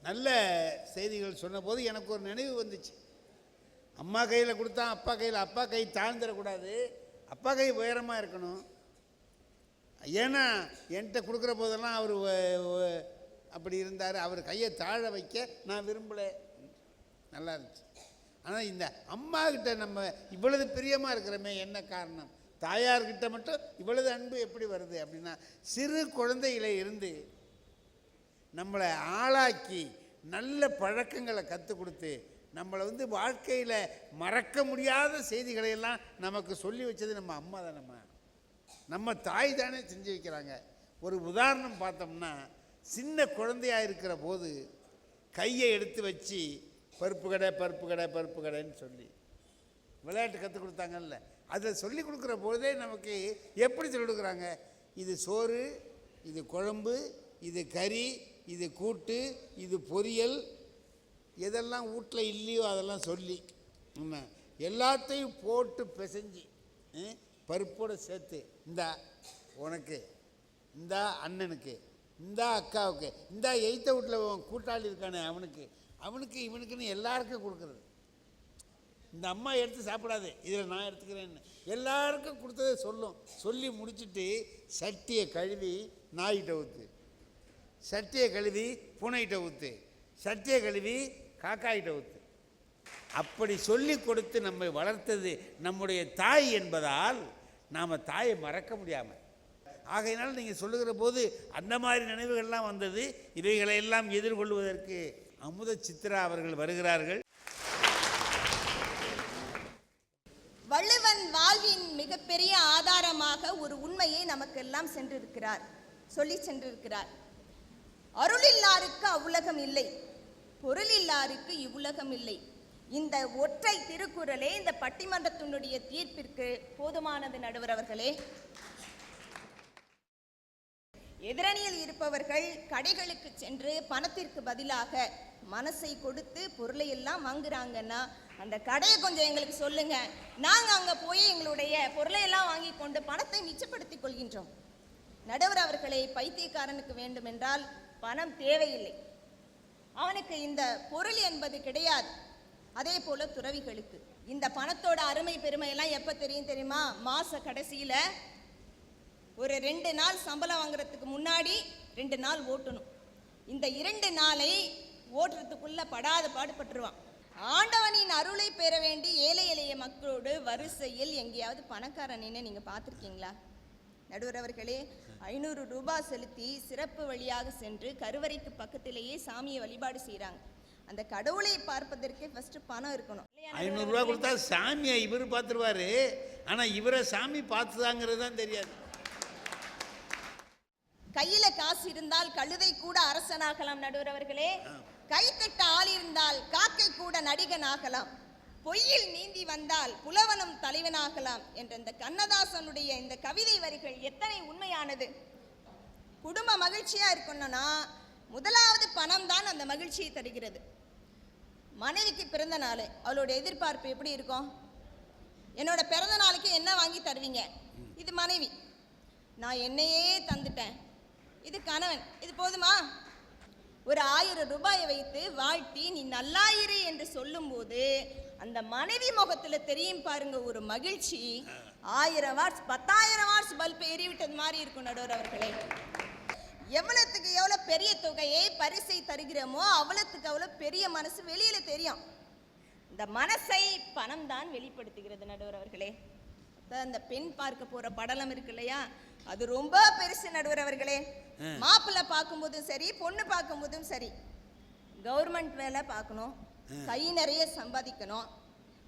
நல்ல செய்திகள் சொன்னபோது எனக்கு ஒரு நினைவு வந்துச்சு. அம்மா கையில் கொடுத்தான், அப்பா கையில், அப்பா கை தாழ்ந்துடக்கூடாது, அப்பா கை உயரமாக இருக்கணும். ஏன்னா என்கிட்ட கொடுக்குற போதெல்லாம் அவர் அப்படி இருந்தார், அவர் கையை தாழ வைக்க நான் விரும்பலை. நல்லா இருந்துச்சு. ஆனால் இந்த அம்மாக்கிட்ட நம்ம இவ்வளவு பிரியமாக இருக்கிறோமே, என்ன காரணம்? தாயார்கிட்ட மட்டும் இவ்வளவு அன்பு எப்படி வருது அப்படின்னா, சிறு குழந்தையில இருந்து நம்மளை ஆளாக்கி நல்ல பழக்கங்களை கற்றுக் கொடுத்து நம்மளை வாழ்க்கையில் மறக்க முடியாத செய்திகளையெல்லாம் நமக்கு சொல்லி வச்சது நம்ம அம்மா தானேம்மா, நம்ம தாய் தானே செஞ்சு வைக்கிறாங்க. ஒரு உதாரணம் பார்த்தோம்னா, சின்ன குழந்தையாக இருக்கிற போது கையை எடுத்து வச்சு பருப்பு கடை பருப்பு கடை பருப்பு கடைன்னு சொல்லி விளையாட்டு கற்றுக் கொடுத்தாங்கல்ல, அதை சொல்லி கொடுக்குற போதே நமக்கு எப்படி சொல்லி கொடுக்குறாங்க, இது சோறு, இது குழம்பு, இது கறி, இது கூட்டு, இது பொரியல், எதெல்லாம் வீட்டில் இல்லையோ அதெல்லாம் சொல்லி எல்லாத்தையும் போட்டு பிசைஞ்சு பருப்போடு சேர்த்து, இந்தா உனக்கு, இந்தா அண்ணனுக்கு, இந்தா அக்காவுக்கு, இந்தா எய்த்த வீட்டில் கூட்டாளி இருக்கானே அவனுக்கு, அவனுக்கு இவனுக்குன்னு எல்லாருக்கும் கொடுக்குறது. இந்த அம்மா எடுத்து சாப்பிடாது, இதில் நான் எடுத்துக்கிறேன்னு எல்லாருக்கும் கொடுத்ததை சொல்லும். சொல்லி முடிச்சுட்டு சட்டியை கழுவி நாய்கிட்ட ஊற்று, சட்டியை கழுவி பூனைகிட்ட ஊற்று, சட்டியை கழுவி காக்காய்கிட்ட ஊற்று. அப்படி சொல்லி கொடுத்து நம்மை வளர்த்தது நம்முடைய தாய் என்பதால் நாம் தாயை மறக்க முடியாமல். ஆகையினால் நீங்கள் சொல்லுகிற போது அந்த மாதிரி நினைவுகள்லாம் வந்தது. இவைகளையெல்லாம் எதிர்கொள்வதற்கு அமுத சித்ரா அவர்கள் வருகிறார்கள். வள்ளுவன் வாழ்வின் மிகப்பெரிய ஆதாரமாக ஒரு உண்மையை நமக்கெல்லாம் சொல்லி சென்றிருக்கிறார். அருளில்லாருக்கு அவ்வுலகம் இல்லை, பொருளில்லாருக்கு இவ்வுலகம் இல்லை. இந்த ஒற்றை திருக்குறளே இந்த பட்டிமன்றத்தினுடைய தீர்ப்பிற்கு போதுமானது. நடுவர் அவர்களே, எதிரணியில் இருப்பவர்கள் கடைகளுக்கு சென்று பணத்திற்கு பதிலாக மனசை கொடுத்து பொருளை எல்லாம் வாங்குறாங்கன்னா அந்த கடையை கொஞ்சம் எங்களுக்கு சொல்லுங்க, நாங்க அங்க போய் எங்களுடைய பொருளை எல்லாம் வாங்கி கொண்டு பணத்தை மிச்சப்படுத்திக் கொள்கின்றோம். நடுவர் அவர்களை, பைத்தியக்காரனுக்கு வேண்டும் என்றால் பணம் தேவையில்லை, அவனுக்கு இந்த பொருள் என்பது கிடையாது. அதே போல துறவிகளுக்கு இந்த பணத்தோட அருமை பெருமை எல்லாம் எப்ப தெரியுமா? மாச கடைசியில ஒரு 2 நாள் சம்பளம் வாங்குறதுக்கு முன்னாடி 2 நாள் ஓட்டணும். இந்த 2 நாளை ஓட்டுறதுக்குள்ள படாத பாடுபட்டுருவான். ஆண்டவனின் அருளை பெற வேண்டி ஏழை எளிய மக்களோடு வரிசையில் எங்கேயாவது பணக்காரனின்னு நீங்க பார்த்துருக்கீங்களா? நடுவர் அவர்களே, 500 ரூபாய் செலுத்தி சிறப்பு வழியாக சென்று கருவறைக்கு பக்கத்திலேயே சாமியை வழிபாடு செய்கிறாங்க. அந்த கடவுளை பார்ப்பதற்கு ஃபர்ஸ்ட் பணம் இருக்கணும். 500 ரூபா கொடுத்தா சாமியை இவர் பார்த்துருவாரு, ஆனால் இவரை சாமி பார்த்துதாங்கிறது தான் தெரியாது. கையில காசு இருந்தால் கழுதை கூட அரசனாகலாம். நடுவர் அவர்களே, கைத்தட்ட ஆள் இருந்தால் காக்கை கூட நடிகன் ஆகலாம். பொய்யில் நீந்தி வந்தால் புலவனும் தலைவனாகலாம் என்ற இந்த கண்ணதாசனுடைய இந்த கவிதை வரிகள் எத்தனை உண்மையானது. குடும்ப மகிழ்ச்சியா இருக்கணும்னா முதலாவது பணம் தான் அந்த மகிழ்ச்சியை தருகிறது. மனைவிக்கு பிறந்த நாள், அவளோட எதிர்பார்ப்பு எப்படி இருக்கும்? என்னோட பிறந்த நாளுக்கு என்ன வாங்கி தருவீங்க? இது மனைவி. நான் என்னையே தந்துட்டேன், இது கணவன். இது போதுமா? ஒரு 1000 ரூபாயை வைத்து வாழ்த்தி நீ நல்லாயிரு என்று சொல்லும் போது அந்த மனைவி முகத்துல தெரியும் பாருங்க ஒரு மகிழ்ச்சி. 1000 வாட்ஸ் 10,000 வாட்ஸ் பல்ப் எரிவிட்டது மாதிரி இருக்கும். நடுவர் அவர்களே, எவ்வளவுக்கு எவ்வளவு பெரிய தொகையை பரிசை தருகிறோமோ அவ்வளவுக்கு அவ்வளவு பெரிய மனசு வெளியில தெரியும். இந்த மனசை பணம் தான் வெளிப்படுத்துகிறது. நடுவர் அவர்களே, அந்த பெண் பார்க்க போற படலம் இருக்கு இல்லையா, அது ரொம்ப பெருசு. நடுவர் அவர்களே, மாப்பிள்ளை பார்க்கும்போதும் சரி, பொண்ணு பார்க்கும்போதும் சரி, கவர்மெண்ட் வேலை பார்க்கணும், கை நிறைய சம்பாதிக்கணும்.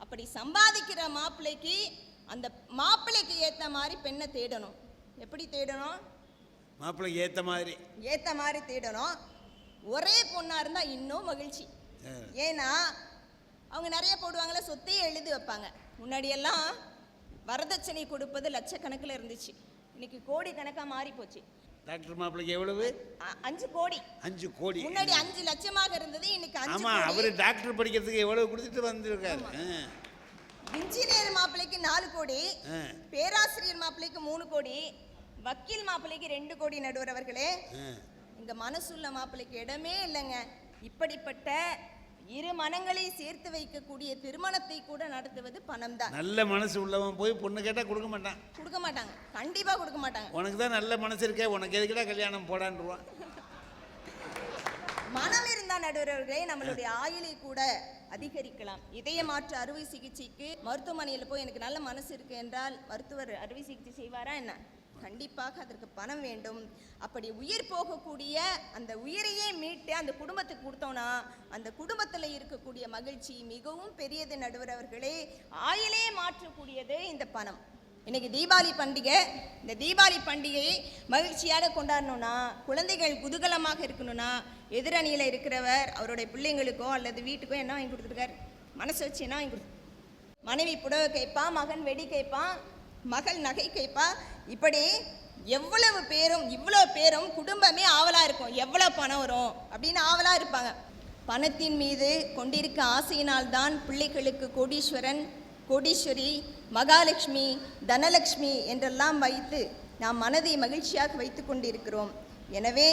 அப்படி சம்பாதிக்கிற மாப்பிள்ளைக்கு அந்த மாப்பிள்ளைக்கு ஏத்த மாதிரி பெண்ணை தேடணும். எப்படி தேடணும்? மாப்பிள்ளைக்கு ஏத்த மாதிரி தேடணும். ஒரே பொண்ணா இருந்தா இன்னும் மகிழ்ச்சி. ஏன்னா அவங்க நிறைய போடுவாங்களே, சொத்தையே எழுதி வைப்பாங்க. முன்னாடி எல்லாம் வரதட்சணை கொடுப்பது லட்சக்கணக்கில் இருந்துச்சு, இன்னைக்கு கோடி கணக்கா மாறி போச்சு. டாக்டர் மாப்பிள்ளைக்கு எவ்வளவு? 5 கோடி. 5 கோடி. முன்னாடி 5 லட்சமாக இருந்தது, இன்னைக்கு 5 ஆமா, அவரு டாக்டர் படிக்கிறதுக்கு எவ்வளவு கொடுத்துட்டு வந்திருக்காரு. இன்ஜினியர் மாப்பிள்ளைக்கு 4 கோடி, பேராசிரியர் மாப்பிள்ளைக்கு 3 கோடி, வக்கீல் மாப்பிள்ளைக்கு 2 கோடி. நடுவர் அவர்களே, இங்க மனசுள்ள மாப்பிள்ளைக்கு இடமே இல்லைங்க. இப்படிப்பட்ட இரு மனங்களை சேர்த்து வைக்கக்கூடிய திருமணத்தை கூட நடத்துவது பணம் தான். நல்ல மனசு உள்ளவன் போய் பொண்ணு கேட்டா கொடுக்க மாட்டாங்க, கண்டிப்பா கொடுக்க மாட்டாங்க. உனக்கு தான் நல்ல மனசு இருக்கே, உனக்கு எதுக்குடா கல்யாணம் போடான்றான். மனம் இருந்தா நடுவர் அவர்களே, நம்மளுடைய ஆயுளை கூட அதிகரிக்கலாம். இதய மாற்று அறுவை சிகிச்சைக்கு மருத்துவமனையில் போய் எனக்கு நல்ல மனசு இருக்கு என்றால் மருத்துவர் அறுவை சிகிச்சை செய்வாரா என்ன? கண்டிப்பாக அதற்கு பணம் வேண்டும். அப்படி உயிர் போகக்கூடிய அந்த உயிரையே மீட்டு அந்த குடும்பத்துக்கு கொடுத்தோம்னா அந்த குடும்பத்தில் இருக்கக்கூடிய மகிழ்ச்சி மிகவும் பெரியது. நடுவர் அவர்களே, ஆயிலே மாற்றக்கூடியது இந்த பணம். இன்னைக்கு தீபாவளி பண்டிகை. இந்த தீபாவளி பண்டிகையை மகிழ்ச்சியாக கொண்டாடணும்னா, குழந்தைகள் குதூகலமாக இருக்கணும்னா, எதிரணியில் இருக்கிறவர் அவருடைய பிள்ளைங்களுக்கோ அல்லது வீட்டுக்கோ என்ன வாங்கி கொடுத்துருக்காரு? மனசு வச்சு என்ன வாங்கி கொடுத்து? மனைவி புடவை கேட்பான், மகன் வெடி கேட்பான், மகள் நகை கேட்பா. இப்படி இவ்வளவு பேரும் குடும்பமே ஆவலா இருக்கும், எவ்வளவு பணம் வரும் அப்படின்னு ஆவலா இருப்பாங்க. பணத்தின் மீது கொண்டிருக்க ஆசையினால் தான் பிள்ளைகளுக்கு கோடீஸ்வரன், கோடீஸ்வரி, மகாலட்சுமி, தனலட்சுமி என்றெல்லாம் வைத்து நாம் மனதை மகிழ்ச்சியாக வைத்து கொண்டிருக்கிறோம். எனவே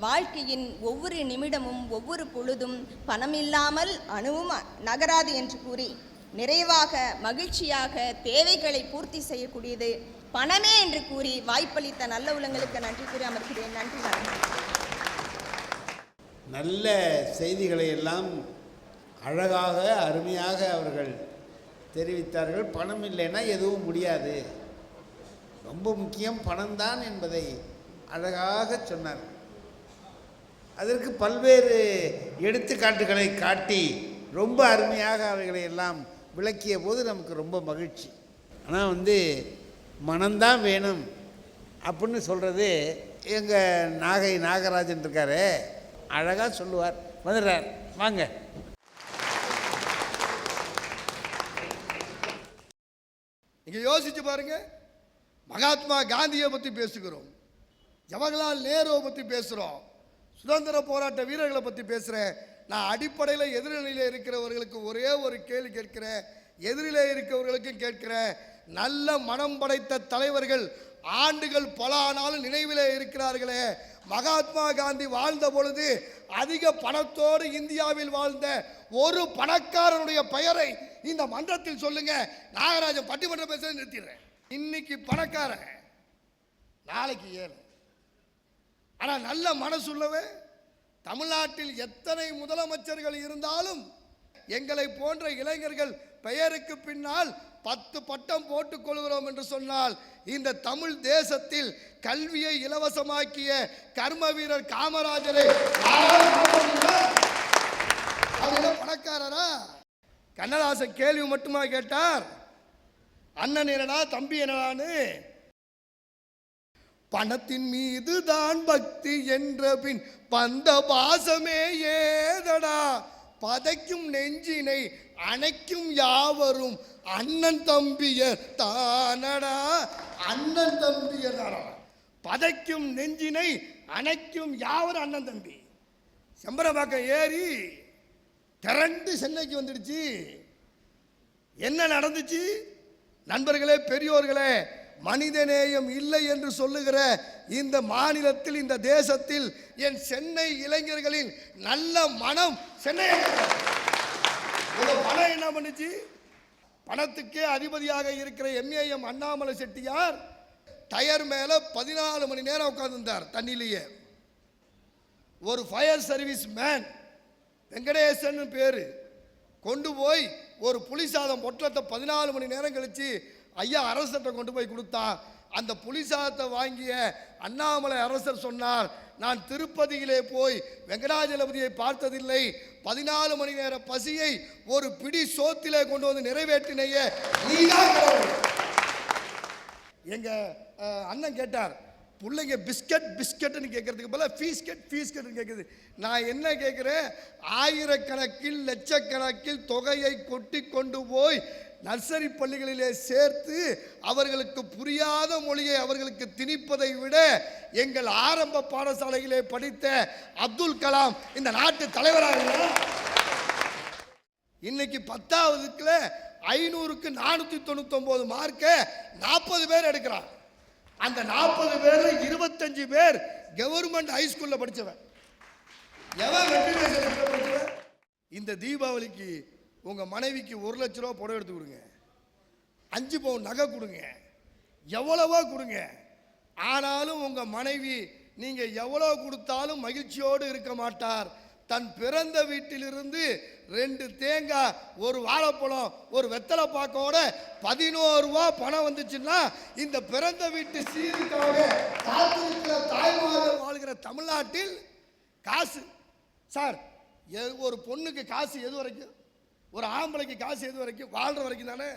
வாழ்க்கையின் ஒவ்வொரு நிமிடமும் ஒவ்வொரு பொழுதும் பணமில்லாமல் அணுவும் நகராது என்று கூறி நிறைவாக மகிழ்ச்சியாக தேவைகளை பூர்த்தி செய்யக்கூடியது பணமே என்று கூறி வாய்ப்பளித்த நல்ல உள்ளங்களுக்கு நன்றி கூறி அமர்கிறேன். நன்றி. நல்ல செய்திகளை எல்லாம் அழகாக அருமையாக அவர்கள் தெரிவித்தார்கள். பணம் இல்லைன்னா எதுவும் முடியாது, ரொம்ப முக்கியம் பணம்தான் என்பதை அழகாக சொன்னார். அதற்கு பல்வேறு எடுத்துக்காட்டுகளை காட்டி ரொம்ப அருமையாக அவைகளை எல்லாம் விளக்கிய போது நமக்கு ரொம்ப மகிழ்ச்சி. ஆனால் மனம்தான் வேணும் அப்படின்னு சொல்கிறது எங்கள் நாகை நாகராஜன் இருக்காரு, அழகாக சொல்லுவார். வந்துடுறார், வாங்க. நீங்கள் யோசிச்சு பாருங்க, மகாத்மா காந்தியை பற்றி பேசுகிறோம், ஜவஹர்லால் நேருவை பற்றி பேசுகிறோம், சுதந்திர போராட்ட வீரர்களை பற்றி பேசுகிறேன். நான் அடிப்படையில் எதிரிலே இருக்கிறவர்களுக்கு ஒரே ஒரு கேள்வி கேட்கிறேன், எதிரிலே இருக்கிறவர்களுக்கும் கேட்கிறேன். நல்ல மனம் படைத்த தலைவர்கள் ஆண்டுகள் பல ஆனாலும் நினைவிலே இருக்கிறார்களே. மகாத்மா காந்தி வாழ்ந்த பொழுது அதிக பணத்தோடு இந்தியாவில் வாழ்ந்த ஒரு பணக்காரனுடைய பெயரை இந்த மன்றத்தில் சொல்லுங்க. நாகராஜன் பட்டிமன்றம் பேச நிறுத்திடுறேன். இன்னைக்கு பணக்காரன், நாளைக்கு ஏழை. ஆனால் நல்ல மனசுள்ளவே தமிழ்நாட்டில் எத்தனை முதலமைச்சர்கள் இருந்தாலும் எங்களை போன்ற இளைஞர்கள் பெயருக்கு பின்னால் 10 பட்டம் போட்டுக் கொள்கிறோம் என்று சொன்னால், இந்த தமிழ் தேசத்தில் கல்வியை இலவசமாக்கிய கர்ம வீரர் காமராஜரை பணக்காரரா? கண்ணதாசன் கேள்வி மட்டுமா கேட்டார்? அண்ணன் என்னடா தம்பி என்னடான்னு. பணத்தின் மீது தான் பக்தி என்ற பின் பந்த பாசமே ஏதடா, பதைக்கும் நெஞ்சினை அணைக்கும் யாவரும் அண்ணன் தம்பியர் தானடா. அண்ணன் தம்பியர் தானடா, பதைக்கும் நெஞ்சினை அணைக்கும் யாவரும் அண்ணன் தம்பி. செம்பரம்பாக்கம் ஏறி திரண்டு சென்னைக்கு வந்துடுச்சு. என்ன நடந்துச்சு? நண்பர்களே, பெரியோர்களே, மனிதநேயம் இல்லை என்று சொல்லுகிற இந்த மாநிலத்தில், இந்த தேசத்தில் என் சென்னை இளைஞர்களின் நல்ல மனம் சென்னை பணம் என்ன பண்ணுச்சு? பணத்துக்கே அதிபதியாக இருக்கிற எம்ஏஎம் அண்ணாமலை செட்டியார் டயர் மேல 14 மணி நேரம் உட்கார்ந்திருந்தார் தண்ணிலேயே. ஒரு ஃபயர் சர்வீஸ் மேன் வெங்கடேசன் பேரு கொண்டு போய் ஒரு புளி சாதம் பொட்டலத்தை 14 மணி நேரம் கழிச்சு ஐயா அரசர்கிட்ட கொண்டு போய் கொடுத்தா. அந்த புளி சாதத்தை வாங்கிய அண்ணாமலை அரசர் சொன்னார், நான் திருப்பதியிலே போய் வெங்கடாஜலபதியை பார்த்ததில்லை, 14 மணி நேர பசியை ஒரு பிடி சோத்திலே கொண்டு வந்து நிறைவேற்றினையே நீதான் கடவுள். எங்க அண்ணன் கேட்டார், பிள்ளைங்க பிஸ்கட் பிஸ்கட்னு கேட்கறதுக்கு போல ஃபீஸ்கட்னு கேட்குது. நான் என்ன கேட்குறேன்? ஆயிரக்கணக்கில் லட்சக்கணக்கில் தொகையை கொட்டி கொண்டு போய் நர்சரி பள்ளிகளிலே சேர்த்து அவர்களுக்கு புரியாத மொழியை அவர்களுக்கு திணிப்பதை விட எங்கள் ஆரம்ப பாடசாலையிலே படித்த அப்துல் கலாம் இந்த நாட்டு தலைவராக இன்னைக்கு 10ஆவதுக்குள்ள 500க்கு 499 மார்க்க 40 பேர் எடுக்கிறான். அந்த 40 பேர்ல 25 பேர் கவர்மெண்ட் ஹைஸ்கூல்ல படிச்சவன். இந்த தீபாவளிக்கு உங்க மனைவிக்கு 1 லட்ச ரூபா புடவை எடுத்து கொடுங்க, 5 பவுன் நகை கொடுங்க, எவ்வளவோ கொடுங்க. ஆனாலும் உங்க மனைவி நீங்க எவ்வளவு கொடுத்தாலும் மகிழ்ச்சியோடு இருக்க மாட்டார். தன் பிறந்த வீட்டிலிருந்து 2 தேங்காய், ஒரு வாழைப்பழம், ஒரு வெத்தலை பாக்கோட 11 ரூபா பணம் வந்துச்சுன்னா இந்த பிறந்த வீட்டு சீருக்காக காத்திருக்கிற தாய்மார்கள் வாழ்கிற தமிழ்நாட்டில் காசு சார், ஒரு பொண்ணுக்கு காசு எது வரைக்கும், ஒரு ஆம்பளைக்கு காசு எது வரைக்கும்? வாழ்கிற வரைக்கும் தானே.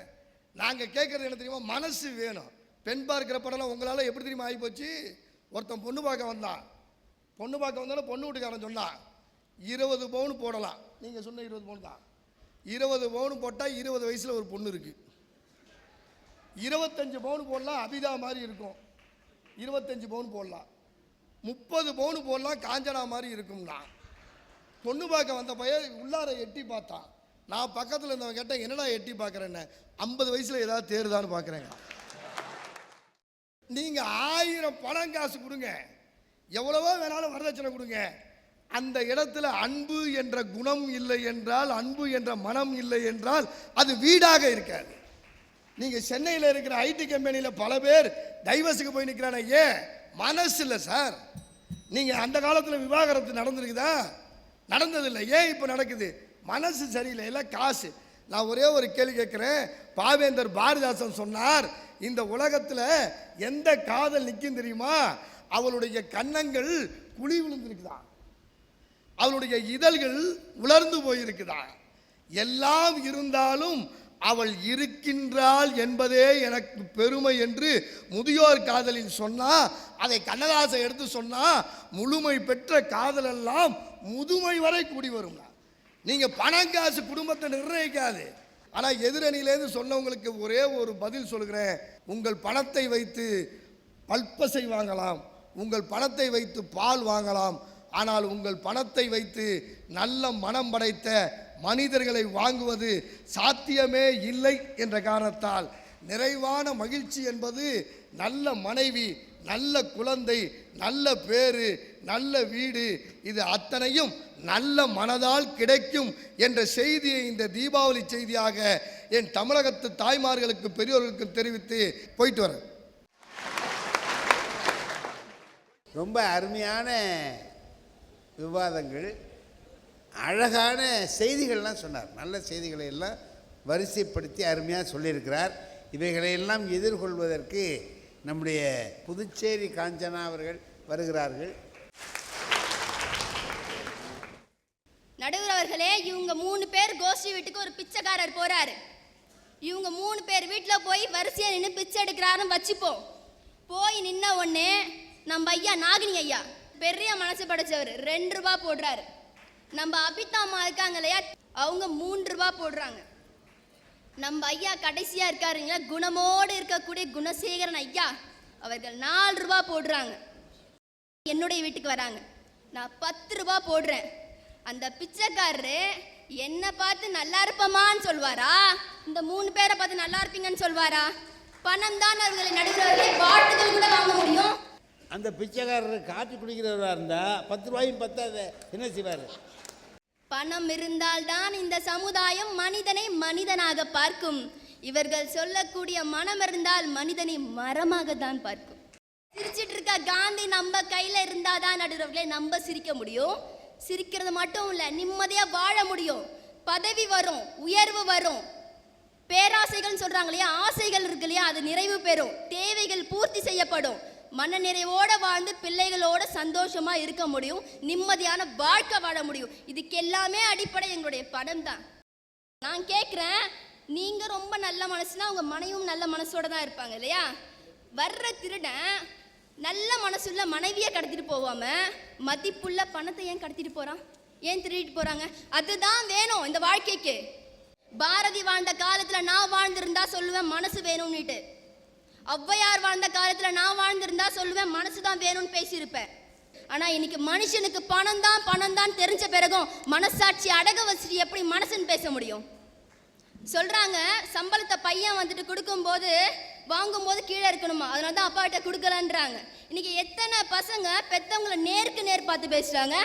நாங்கள் கேட்குறது என்ன தெரியுமா? மனசு வேணும். பெண் பார்க்கிற படம்லாம் உங்களால் எப்படி தெரியுமா ஆகிப்போச்சு? ஒருத்தன் பொண்ணு பார்க்க வந்தான், பொண்ணு பார்க்க வந்தாலும் பொண்ணு வீட்டுக்காரன் சொன்னான் 20 பவுன் போடலாம். நீங்கள் சொன்ன 20 பவுன் தான். 20 பவுன் போட்டால் 20 வயசில் ஒரு பொண்ணு இருக்குது. 25 பவுன் போடலாம், அபிதா மாதிரி இருக்கும். 25 பவுன் போடலாம். 30 பவுன் போடலாம், காஞ்சனா மாதிரி இருக்கும்னா. பொண்ணு பார்க்க வந்த பையன் உள்ளார எட்டி பார்த்தான். நான் பக்கத்தில் இருந்தவன் கேட்டேன், என்னடா எட்டி பார்க்குறேன்னு. 50 வயசில் ஏதாவது தேர்தான்னு பார்க்குறேங்க. நீங்கள் 1000 பணம் காசு கொடுங்க, எவ்வளவோ வேணாலும் வரதட்சணை கொடுங்க, அந்த இடத்துல அன்பு என்ற குணம் இல்லை என்றால், அன்பு என்ற மனம் இல்லை என்றால் அது வீடாக இருக்காது. நீங்கள் சென்னையில் இருக்கிற ஐடி கம்பெனியில் பல பேர் டைவர்ஸுக்கு போய் நிற்கிறான, ஏன்? மனசு இல்லை சார். நீங்கள் அந்த காலத்தில் விவாகரத்து நடந்திருக்குதா? நடந்ததில்லை. ஏன் இப்போ நடக்குது? மனசு சரியில்லை, இல்லை காசு. நான் ஒரே ஒரு கேள்வி கேட்குறேன். பாவேந்தர் பாரதிதாசன் சொன்னார், இந்த உலகத்தில் எந்த காதல் நிற்கும் தெரியுமா? அவளுடைய கன்னங்கள் குழி விழுந்திருக்குதான், அவளுடைய இதழ்கள் உலர்ந்து போயிருக்குதான். எல்லாம் இருந்தாலும் அவள் இருக்கின்றாள் என்பதே எனக்கு பெருமை என்று முதியோர் காதலில் சொன்னா, அதை கண்ணதாசன் எடுத்து சொன்னா, முழுமை பெற்ற காதல் எல்லாம் முதுமை வரை கூடி வரும். நீங்க பணம் காசு குடும்பத்தை நிர்ணயிக்காது. ஆனால் எதிரணியிலேருந்து சொன்னவங்களுக்கு ஒரே ஒரு பதில் சொல்கிறேன். உங்கள் பணத்தை வைத்து பல்பசை வாங்கலாம், உங்கள் பணத்தை வைத்து பால் வாங்கலாம், ஆனால் உங்கள் பணத்தை வைத்து நல்ல மனம் படைத்த மனிதர்களை வாங்குவது சாத்தியமே இல்லை என்ற காரணத்தால் நிறைவான மகிழ்ச்சி என்பது நல்ல மனைவி, நல்ல குழந்தை, நல்ல பேரு, நல்ல வீடு, இது அத்தனையும் நல்ல மனதால் கிடைக்கும் என்ற செய்தியை இந்த தீபாவளி செய்தியாக என் தமிழகத்து தாய்மார்களுக்கு பெரியோர்களுக்கு தெரிவித்து போயிட்டு வரேன். ரொம்ப அருமையான விவாதங்கள், அழகான செய்திகள்லாம் சொன்னார். நல்ல செய்திகளை எல்லாம் வரிசைப்படுத்தி அருமையாக சொல்லியிருக்கிறார். இவைகளையெல்லாம் எதிர்கொள்வதற்கு நம்முடைய புதுச்சேரி காஞ்சனா அவர்கள் வருகிறார்கள். நடுவர் அவர்களே, இவங்க 3 பேர் கோஷ்டி வீட்டுக்கு ஒரு பிச்சைக்காரர் போறாரு. இவங்க 3 பேர் வீட்டில் போய் வரிசையா நின்று பிச்சை எடுக்கிறாருன்னு வச்சுப்போம். போய் நின்ன உடனே நம்ம ஐயா நாகினி ஐயா பெரிய மனசு படைச்சவர் 2 ரூபா போடுறாரு. நம்ம அபிதாமா இருக்காங்க இல்லையா, அவங்க 3 ரூபா போடுறாங்க. நம்ம ஐயா கடைசியா இருக்காருங்களா, குணமோடு இருக்கக்கூடிய குணசேகரன் ஐயா, அவர்கள் 4 ரூபா போடுறாங்க. என்னுடைய வீட்டுக்கு வராங்க, நான் 10 ரூபா போடுறேன். அந்த பிச்சைக்காரரு என்ன பார்த்து நல்லா இருப்பமான்னு சொல்வாரா, இந்த 3 பேரை பார்த்து நல்லா இருப்பீங்கன்னு சொல்வாரா? பணம் தான் அவர்களை நடுவர்களே வாழ்த்துக்கள் கூட வாங்க முடியும். அந்த பிச்சைக்காரர் காப்பி குடிக்கிறவராக இருந்தால் 10 ரூபாயும் பத்தாது, என்ன செய்வார்? பணம் இருந்தால்தான் இந்த சமுதாயம் மனிதனை மனிதனாக பார்க்கும். இவர்கள் சொல்லக்கூடிய மனம் இருந்தால் மனிதனை மரமாக தான் பார்க்கும். சிரிச்சிட்டு இருக்க காந்தி நம்ம கையில இருந்தாதான் நடுவர்களே நம்ம சிரிக்க முடியும். சிரிக்கிறது மட்டும் இல்லை, நிம்மதியா வாழ முடியும். பதவி வரும், உயர்வு வரும், பேராசைகள் சொல்றாங்க இல்லையா, ஆசைகள் இருக்கு இல்லையா, அது நிறைவு பெறும், தேவைகள் பூர்த்தி செய்யப்படும், மன நிறைவோட வாழ்ந்து பிள்ளைகளோட சந்தோஷமா இருக்க முடியும், நிம்மதியான வாழ்க்கை வாழ முடியும். இதுக்கு எல்லாமே அடிப்படை எங்களுடைய பணம் தான். நான் கேட்குறேன், நீங்க ரொம்ப நல்ல மனசுனா உங்க மனைவியும் நல்ல மனசோட தான் இருப்பாங்க இல்லையா? வர்ற திருடன் நல்ல மனசுள்ள மனைவியை கடத்திட்டு போவாம மதிப்புள்ள பணத்தை ஏன் கடத்திட்டு போறான், ஏன் திருடிட்டு போறாங்க? அதுதான் வேணும் இந்த வாழ்க்கைக்கு. பாரதி வாழ்ந்த காலத்துல நான் வாழ்ந்திருந்தா சொல்லுவேன் மனசு வேணும்னுட்டு. ஔவையார் வாழ்ந்த காலத்துல நான் வாழ்ந்திருந்தா சொல்லுவேன் மனசு தான் வேணும்னு பேசியிருப்பேன். ஆனா இன்னைக்கு மனுஷனுக்கு பணம் தான் தெரிஞ்ச பிறகும் மனசாட்சி அடக வச்சுட்டு எப்படி மனசுன்னு பேச முடியும்? சொல்றாங்க சம்பளத்தை பையன் வந்துட்டு கொடுக்கும்போது வாங்கும்போது கீழே இருக்கணுமா, அதனால தான் அப்பா கிட்ட கொடுக்கலன்றாங்க. இன்னைக்கு எத்தனை பசங்க பெத்தவங்களை நேருக்கு நேர் பார்த்து பேசுறாங்க.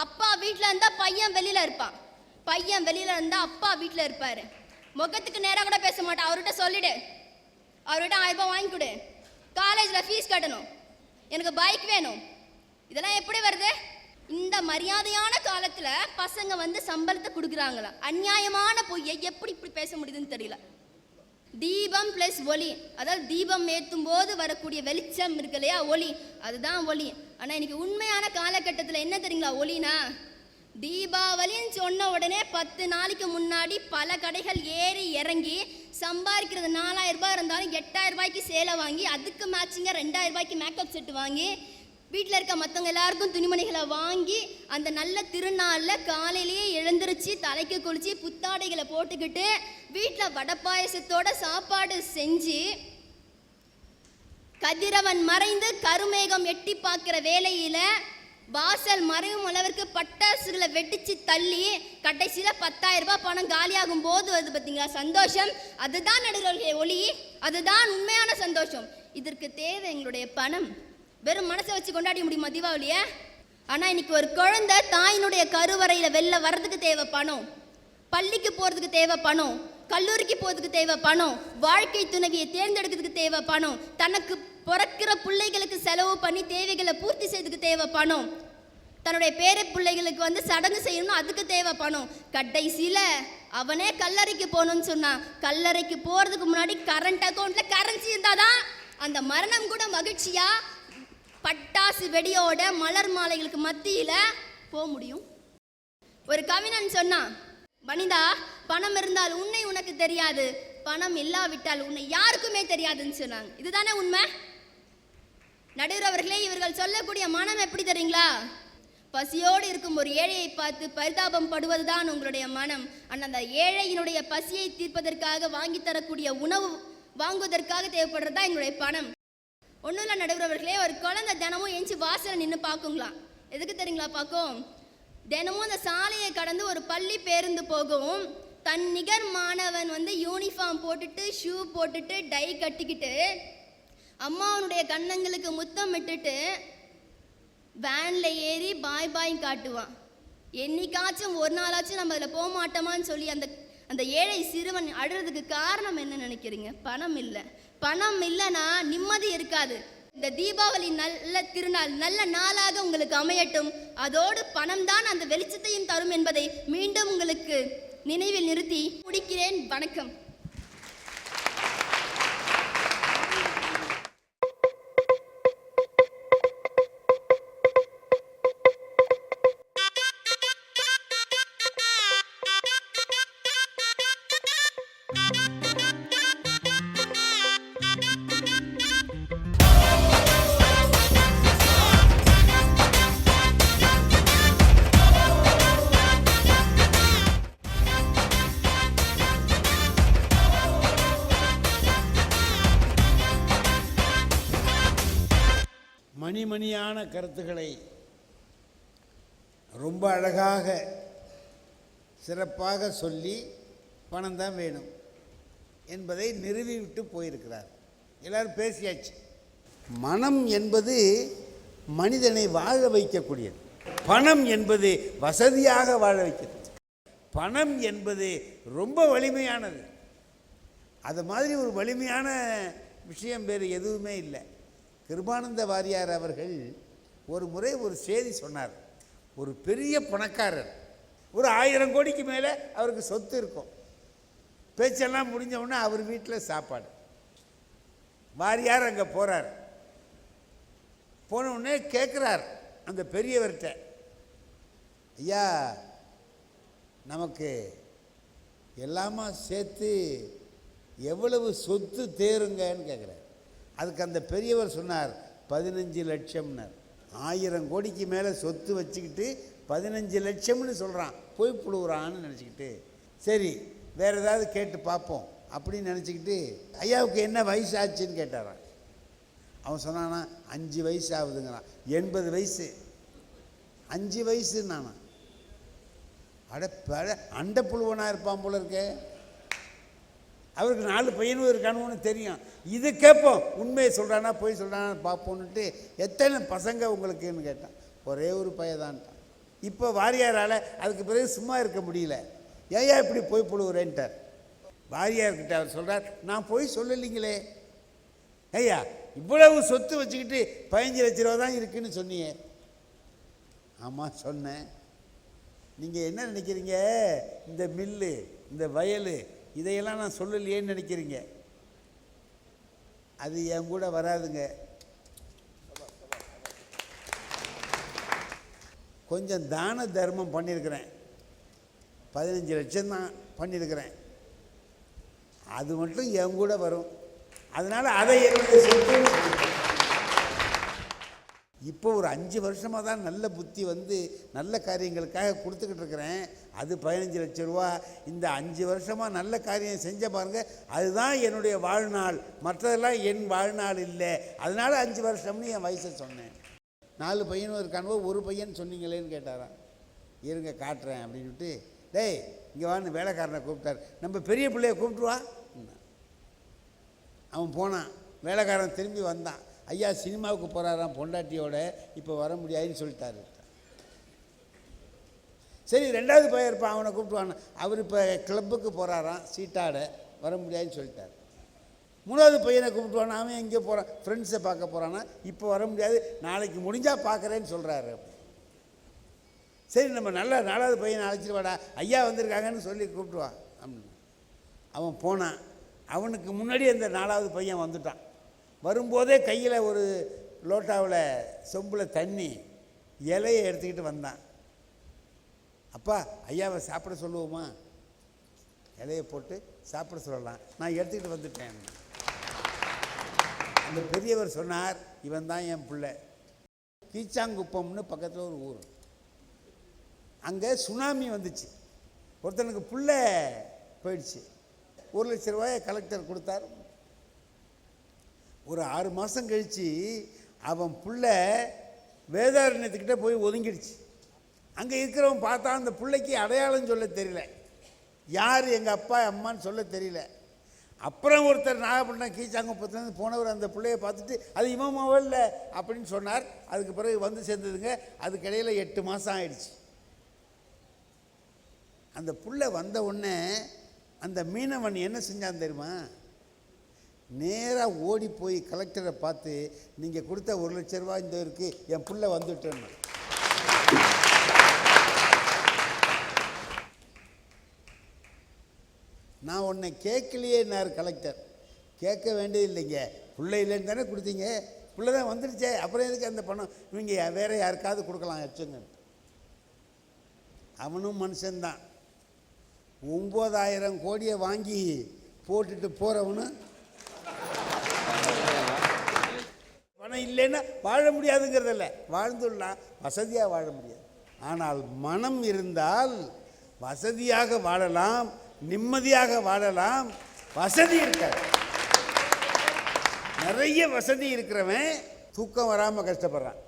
அப்பா வீட்டில் இருந்தா பையன் வெளியில இருப்பான், பையன் வெளியில இருந்தா அப்பா வீட்டில் இருப்பாரு. முகத்துக்கு நேராக கூட பேச மாட்டான். அவர்கிட்ட சொல்லிடு, அவர்கிட்ட 1000 ரூபாய் வாங்கி கொடு, காலேஜில் ஃபீஸ் கட்டணும், எனக்கு பைக் வேணும். இதெல்லாம் எப்படி வருது? இந்த மரியாதையான காலத்தில் பசங்க வந்து சம்பளத்தை கொடுக்குறாங்களா? அநியாயமான பொய்யை எப்படி இப்படி பேச முடியுதுன்னு தெரியல. தீபம் ப்ளஸ் ஒளி, அதாவது தீபம் ஏற்றும் போது வரக்கூடிய வெளிச்சம் இருக்கு இல்லையா, ஒளி, அதுதான் ஒளி. ஆனால் இன்னைக்கு உண்மையான காலகட்டத்தில் என்ன தெரியுங்களா ஒளினா? தீபாவளின்னு சொன்ன உடனே 10 நாளைக்கு முன்னாடி பல கடைகள் ஏறி இறங்கி சம்பாதிக்கிறது 4000 ரூபாய் இருந்தாலும் 8000 ரூபாய்க்கு சேலை வாங்கி அதுக்கு மேட்சிங்காக 2000 ரூபாய்க்கு மேக்கப் செட்டு வாங்கி வீட்டில் இருக்க மற்றவங்க எல்லாருக்கும் துணிமணிகளை வாங்கி அந்த நல்ல திருநாளில் காலையிலேயே எழுந்திருச்சு தலைக்கு குளிச்சு புத்தாடைகளை போட்டுக்கிட்டு வீட்டில் வடை பாயசத்தோட சாப்பாடு செஞ்சு கதிரவன் மறைந்து கருமேகம் எட்டி பார்க்குற வேலையில் வாசல் மறையும் அளவிற்கு பட்டாசுகளை வெடிச்சு தள்ளி கடைசியில் 10,000 ரூபாய் பணம் காலியாகும் போது வருது பார்த்தீங்களா சந்தோஷம். அதுதான் நடுவர்களே ஒளி, அதுதான் உண்மையான சந்தோஷம். இதற்கு தேவை எங்களுடைய பணம். வெறும் மனசை வச்சு கொண்டாடி முடியுமா தீபாவளியை? ஆனால் இன்னைக்கு ஒரு குழந்தை தாயினுடைய கருவறையில் வெளில வர்றதுக்கு தேவை பணம், பள்ளிக்கு போகிறதுக்கு தேவை பணம், கல்லூரிக்கு போகிறதுக்கு தேவை பணம், வாழ்க்கை துணைவியை தேர்ந்தெடுக்கிறதுக்கு தேவை பணம், தனக்கு பிறக்கிற பிள்ளைகளுக்கு செலவு பண்ணி தேவைகளை பூர்த்தி செய்யறதுக்கு தேவை பணம். தன்னுடைய பேர பிள்ளைகளுக்கு வந்து சடங்கு செய்யணும், அதுக்கு தேவை பணம். கடைசியில் அவனே கல்லறைக்கு போகணும்னு சொன்னான். கல்லறைக்கு போகிறதுக்கு முன்னாடி கரண்ட் அக்கௌண்ட்டில் கரன்சி இருந்தால் தான் அந்த மரணம் கூட மகிழ்ச்சியாக பட்டாசு வெடியோட மலர் மாலைகளுக்கு மத்தியில் போக முடியும். ஒரு கவிஞன் சொன்னான், வனிதா, பணம் இருந்தால் உன்னை உனக்கு தெரியாது, பணம் இல்லாவிட்டால் உன்னை யாருக்குமே தெரியாதுன்னு சொன்னாங்க. இதுதானே உண்மை? நடுவர் அவர்களே, இவர்கள் சொல்லக்கூடிய மனம் எப்படி தெரியுங்களா? பசியோடு இருக்கும் ஒரு ஏழையை பார்த்து பரிதாபம் படுவதுதான் உங்களுடைய மனம். ஆனால் அந்த ஏழையினுடைய பசியை தீர்ப்பதற்காக வாங்கி தரக்கூடிய உணவு வாங்குவதற்காக தேவைப்படுறது தான் எங்களுடைய பணம். ஒன்றும் இல்லை நடுவர் அவர்களே, ஒரு குழந்தை தினமும் எஞ்சி வாசலை நின்று பார்க்குங்களாம். எதுக்கு தெரியுங்களா பார்க்கும்? தினமும் அந்த சாலையை கடந்து ஒரு பள்ளி பேருந்து போகும். தன் நிகர் மாணவன் வந்து யூனிஃபார்ம் போட்டுட்டு, ஷூ போட்டுட்டு, டை கட்டிக்கிட்டு, அம்மாவனுடைய கன்னங்களுக்கு முத்தம் விட்டுட்டு வேனில் ஏறி பாய் பாய் காட்டுவான். என்னைக்காச்சும் ஒரு நாளாச்சும் நம்ம அதில் போக மாட்டோமான்னு சொல்லி அந்த ஏழை சிறுவன் அழுறதுக்கு காரணம் என்ன நினைக்கிறீங்க? பணம் இல்லை. பணம் இல்லைன்னா நிம்மதி இருக்காது. இந்த தீபாவளி நல்ல திருநாள், நல்ல நாளாக உங்களுக்கு அமையட்டும். அதோடு பணம் தான் அந்த வெளிச்சத்தையும் தரும் என்பதை மீண்டும் உங்களுக்கு நினைவில் நிறுத்தி முடிக்கிறேன். வணக்கம். மணிமணியான கருத்துக்களை ரொம்ப அழகாக சிறப்பாக சொல்லி பணம் தான் வேணும் என்பதை நிறுவிவிட்டு போயிருக்கிறார். எல்லாரும் பேசியாச்சு. மனம் என்பது மனிதனை வாழ வைக்கக்கூடியது. பணம் என்பது வசதியாக வாழ வைக்கிறது. பணம் என்பது ரொம்ப வலிமையானது. அது மாதிரி ஒரு வலிமையான விஷயம் வேறு எதுவுமே இல்லை. கிருபானந்த வாரியார் அவர்கள் ஒரு முறை ஒரு செய்தி சொன்னார். ஒரு பெரிய பணக்காரர், ஒரு 1000 கோடிக்கு மேலே அவருக்கு சொத்து இருக்கும். பேச்செல்லாம் முடிஞ்ச உடனே அவர் வீட்டில் சாப்பாடு. வாரியார் அங்கே போகிறார். போன உடனே கேட்குறார் அந்த பெரியவர்கிட்ட, ஐயா, நமக்கு எல்லாமா சேர்த்து எவ்வளவு சொத்து தேருங்கன்னு கேட்குறார். அதுக்கு அந்த பெரியவர் சொன்னார், 15 லட்சம்னார். 1000 கோடிக்கு மேலே சொத்து வச்சுக்கிட்டு 15 லட்சம்னு சொல்கிறான், போய் புழுவுறான்னு நினச்சிக்கிட்டு, சரி வேறு ஏதாவது கேட்டு பார்ப்போம் அப்படின்னு நினச்சிக்கிட்டு, ஐயாவுக்கு என்ன வயசு ஆச்சுன்னு கேட்டாரான். அவன் சொன்னானா, 5 வயசு ஆகுதுங்கிறான். 80 வயசு, 5 வயசுன்னானா? அட அண்ட புழுவனாக இருப்பான் போல இருக்கே. அவருக்கு 4 பையனும் இருக்கானுன்னு தெரியும். இது கேட்போம், உண்மையை சொல்கிறானா போய் சொல்கிறானா பார்ப்போன்னுட்டு. எத்தனை பசங்க உங்களுக்குன்னு கேட்டான். ஒரே ஒரு பையதான்ட்டான். இப்போ வாரியாரால் அதுக்கு பிறகு சும்மா இருக்க முடியல. ஏயா இப்படி போய் புழுவுறேன்ட்டார். வாரியார்கிட்ட அவர் சொல்கிறார், நான் போய் சொல்லலைங்களே. ஐயா, இவ்வளவு சொத்து வச்சுக்கிட்டு 15 லட்ச ரூபா தான் இருக்குன்னு சொன்னியே. ஆமாம் சொன்னேன். நீங்கள் என்ன நினைக்கிறீங்க, இந்த மில்லு, இந்த வயல், இதையெல்லாம் நான் சொல்லலையேன்னு நினைக்கிறீங்க? அது என் கூட வராதுங்க. கொஞ்சம் தான தர்மம் பண்ணியிருக்கிறேன், 15 லட்சம் தான் பண்ணியிருக்கிறேன். அது மட்டும் என் கூட வரும். அதனால் அதை என்னுடைய சொத்து. இப்போ ஒரு 5 வருஷமாக தான் நல்ல புத்தி வந்து நல்ல காரியங்களுக்காக கொடுத்துக்கிட்டு இருக்கிறேன். அது 15 லட்ச ரூபா. இந்த 5 வருஷமாக நல்ல காரியம் செஞ்ச பாருங்கள், அதுதான் என்னுடைய வாழ்நாள். மற்றதெல்லாம் என் வாழ்நாள் இல்லை. அதனால் 5 வருஷம்னு என் வயசை சொன்னேன். 4 பையனும் இருக்கானோ, ஒரு பையன் சொன்னீங்களேன்னு கேட்டாரான். இருங்க காட்டுறேன் அப்படின்ட்டு, டேய் இங்கே வான்னு வேலைக்காரனை கூப்பிட்டார். நம்ம பெரிய பிள்ளைய கூப்பிட்டுவா. அவன் போனான். வேலைக்காரன் திரும்பி வந்தான். ஐயா சினிமாவுக்கு போகிறாராம் பொண்டாட்டியோட, இப்போ வர முடியாதுன்னு சொல்லிட்டாரு. சரி 2வது பையன் இருப்பான், அவனை கூப்பிட்டுவான். அவர் இப்போ கிளப்புக்கு போகிறாராம், சீட்டாட, வர முடியாதுன்னு சொல்லிட்டார். 3வது பையனை கூப்பிட்டுவான். அவன் எங்கே போகிறான், ஃப்ரெண்ட்ஸை பார்க்க போகிறான்னா, இப்போ வர முடியாது, நாளைக்கு முடிஞ்சால் பார்க்குறேன்னு சொல்கிறாரு. சரி நம்ம நல்ல 4வது பையனை அழைச்சிட்டு வாடா, ஐயா வந்திருக்காங்கன்னு சொல்லி கூப்பிட்டுவா அப்படின்னு. அவன் போனான். அவனுக்கு முன்னாடி அந்த 4வது பையன் வந்துட்டான். வரும்போதே கையில் ஒரு லோட்டாவில் சொம்பில் தண்ணி இலையை எடுத்துக்கிட்டு வந்தான். அப்பா ஐயாவை சாப்பிட சொல்லுவோமா? இலையை போட்டு சாப்பிட சொல்லலாம், நான் எடுத்துக்கிட்டு வந்துட்டேன். அந்த பெரியவர் சொன்னார், இவன் தான் என் பிள்ளை. கீச்சாங்குப்பம்னு பக்கத்தில் ஒரு ஊர். அங்கே சுனாமி வந்துச்சு. ஒருத்தனுக்கு பிள்ளை போயிடுச்சு. 1 லட்ச ரூபாயை கலெக்டர் கொடுத்தார். ஒரு 6 மாதம் கழித்து அவன் பிள்ளை வேதாரண்யத்துக்கிட்ட போய் ஒதுங்கிடுச்சு. அங்கே இருக்கிறவன் பார்த்தா அந்த பிள்ளைக்கு அடையாளம் சொல்ல தெரியல, யார் எங்கள் அப்பா அம்மான்னு சொல்ல தெரியல. அப்புறம் ஒருத்தர் நாகப்பட்டினம் கீச்சாங்குப்பத்துலேருந்து போனவர் அந்த பிள்ளையை பார்த்துட்டு அது இவன் மொபைலில் அப்படின்னு சொன்னார். அதுக்கு பிறகு வந்து சேர்ந்ததுங்க. அதுக்கிடையில் 8 மாதம் ஆயிடுச்சு. அந்த புள்ள வந்த உடனே அந்த மீனவன் என்ன செஞ்சான் தெரியுமா? நேராக ஓடி போய் கலெக்டரை பார்த்து, நீங்கள் கொடுத்த 1 லட்ச ரூபா இந்த இருக்கு, என் புள்ள வந்துட்டேன்னு. நான் உன்னை கேட்கலையேன்னார் கலெக்டர். கேட்க வேண்டியது இல்லைங்க, பிள்ளை இல்லைன்னு தானே கொடுத்தீங்க, பிள்ளை தான் வந்துடுச்சே, அப்புறம் எதுக்கு அந்த பணம்? இவங்க வேற யாருக்காவது கொடுக்கலாம் வச்சுங்க. அவனும் மனுஷன்தான். 9,000 கோடியை வாங்கி போட்டுட்டு போகிறவனு பணம் இல்லைன்னா வாழ முடியாதுங்கிறதில்ல, வாழ்ந்துடலாம், வசதியாக வாழ முடியாது. ஆனால் மனம் இருந்தால் வசதியாக வாழலாம், நிம்மதியாக வாழலாம். வசதி இருக்காது. நிறைய வசதி இருக்கிறவன் தூக்கம் வராமல் கஷ்டப்படுறான்.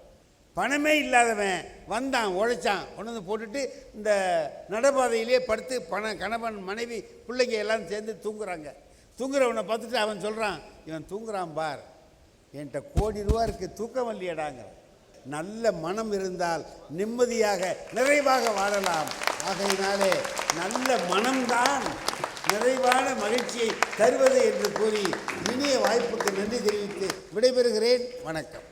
பணமே இல்லாதவன் வந்தான், உழைச்சான், கொண்டு வந்து போட்டுட்டு இந்த நடைபாதையிலே படுத்து கணவன் மனைவி பிள்ளைங்க எல்லாம் சேர்ந்து தூங்குறாங்க. தூங்குறவனை பார்த்துட்டு அவன் சொல்கிறான், இவன் தூங்குறான் பார், என்கிட்ட 1 கோடி ரூபா இருக்குது, தூக்கம் வரலையடாங்க. நல்ல மனம் இருந்தால் நிம்மதியாக நிறைவாக வாழலாம். ஆகையினாலே நல்ல மனம்தான் நிறைவான மகிழ்ச்சியை தருவது என்று கூறி இனிய வாய்ப்புக்கு நன்றி தெரிவித்து விடைபெறுகிறேன். வணக்கம்.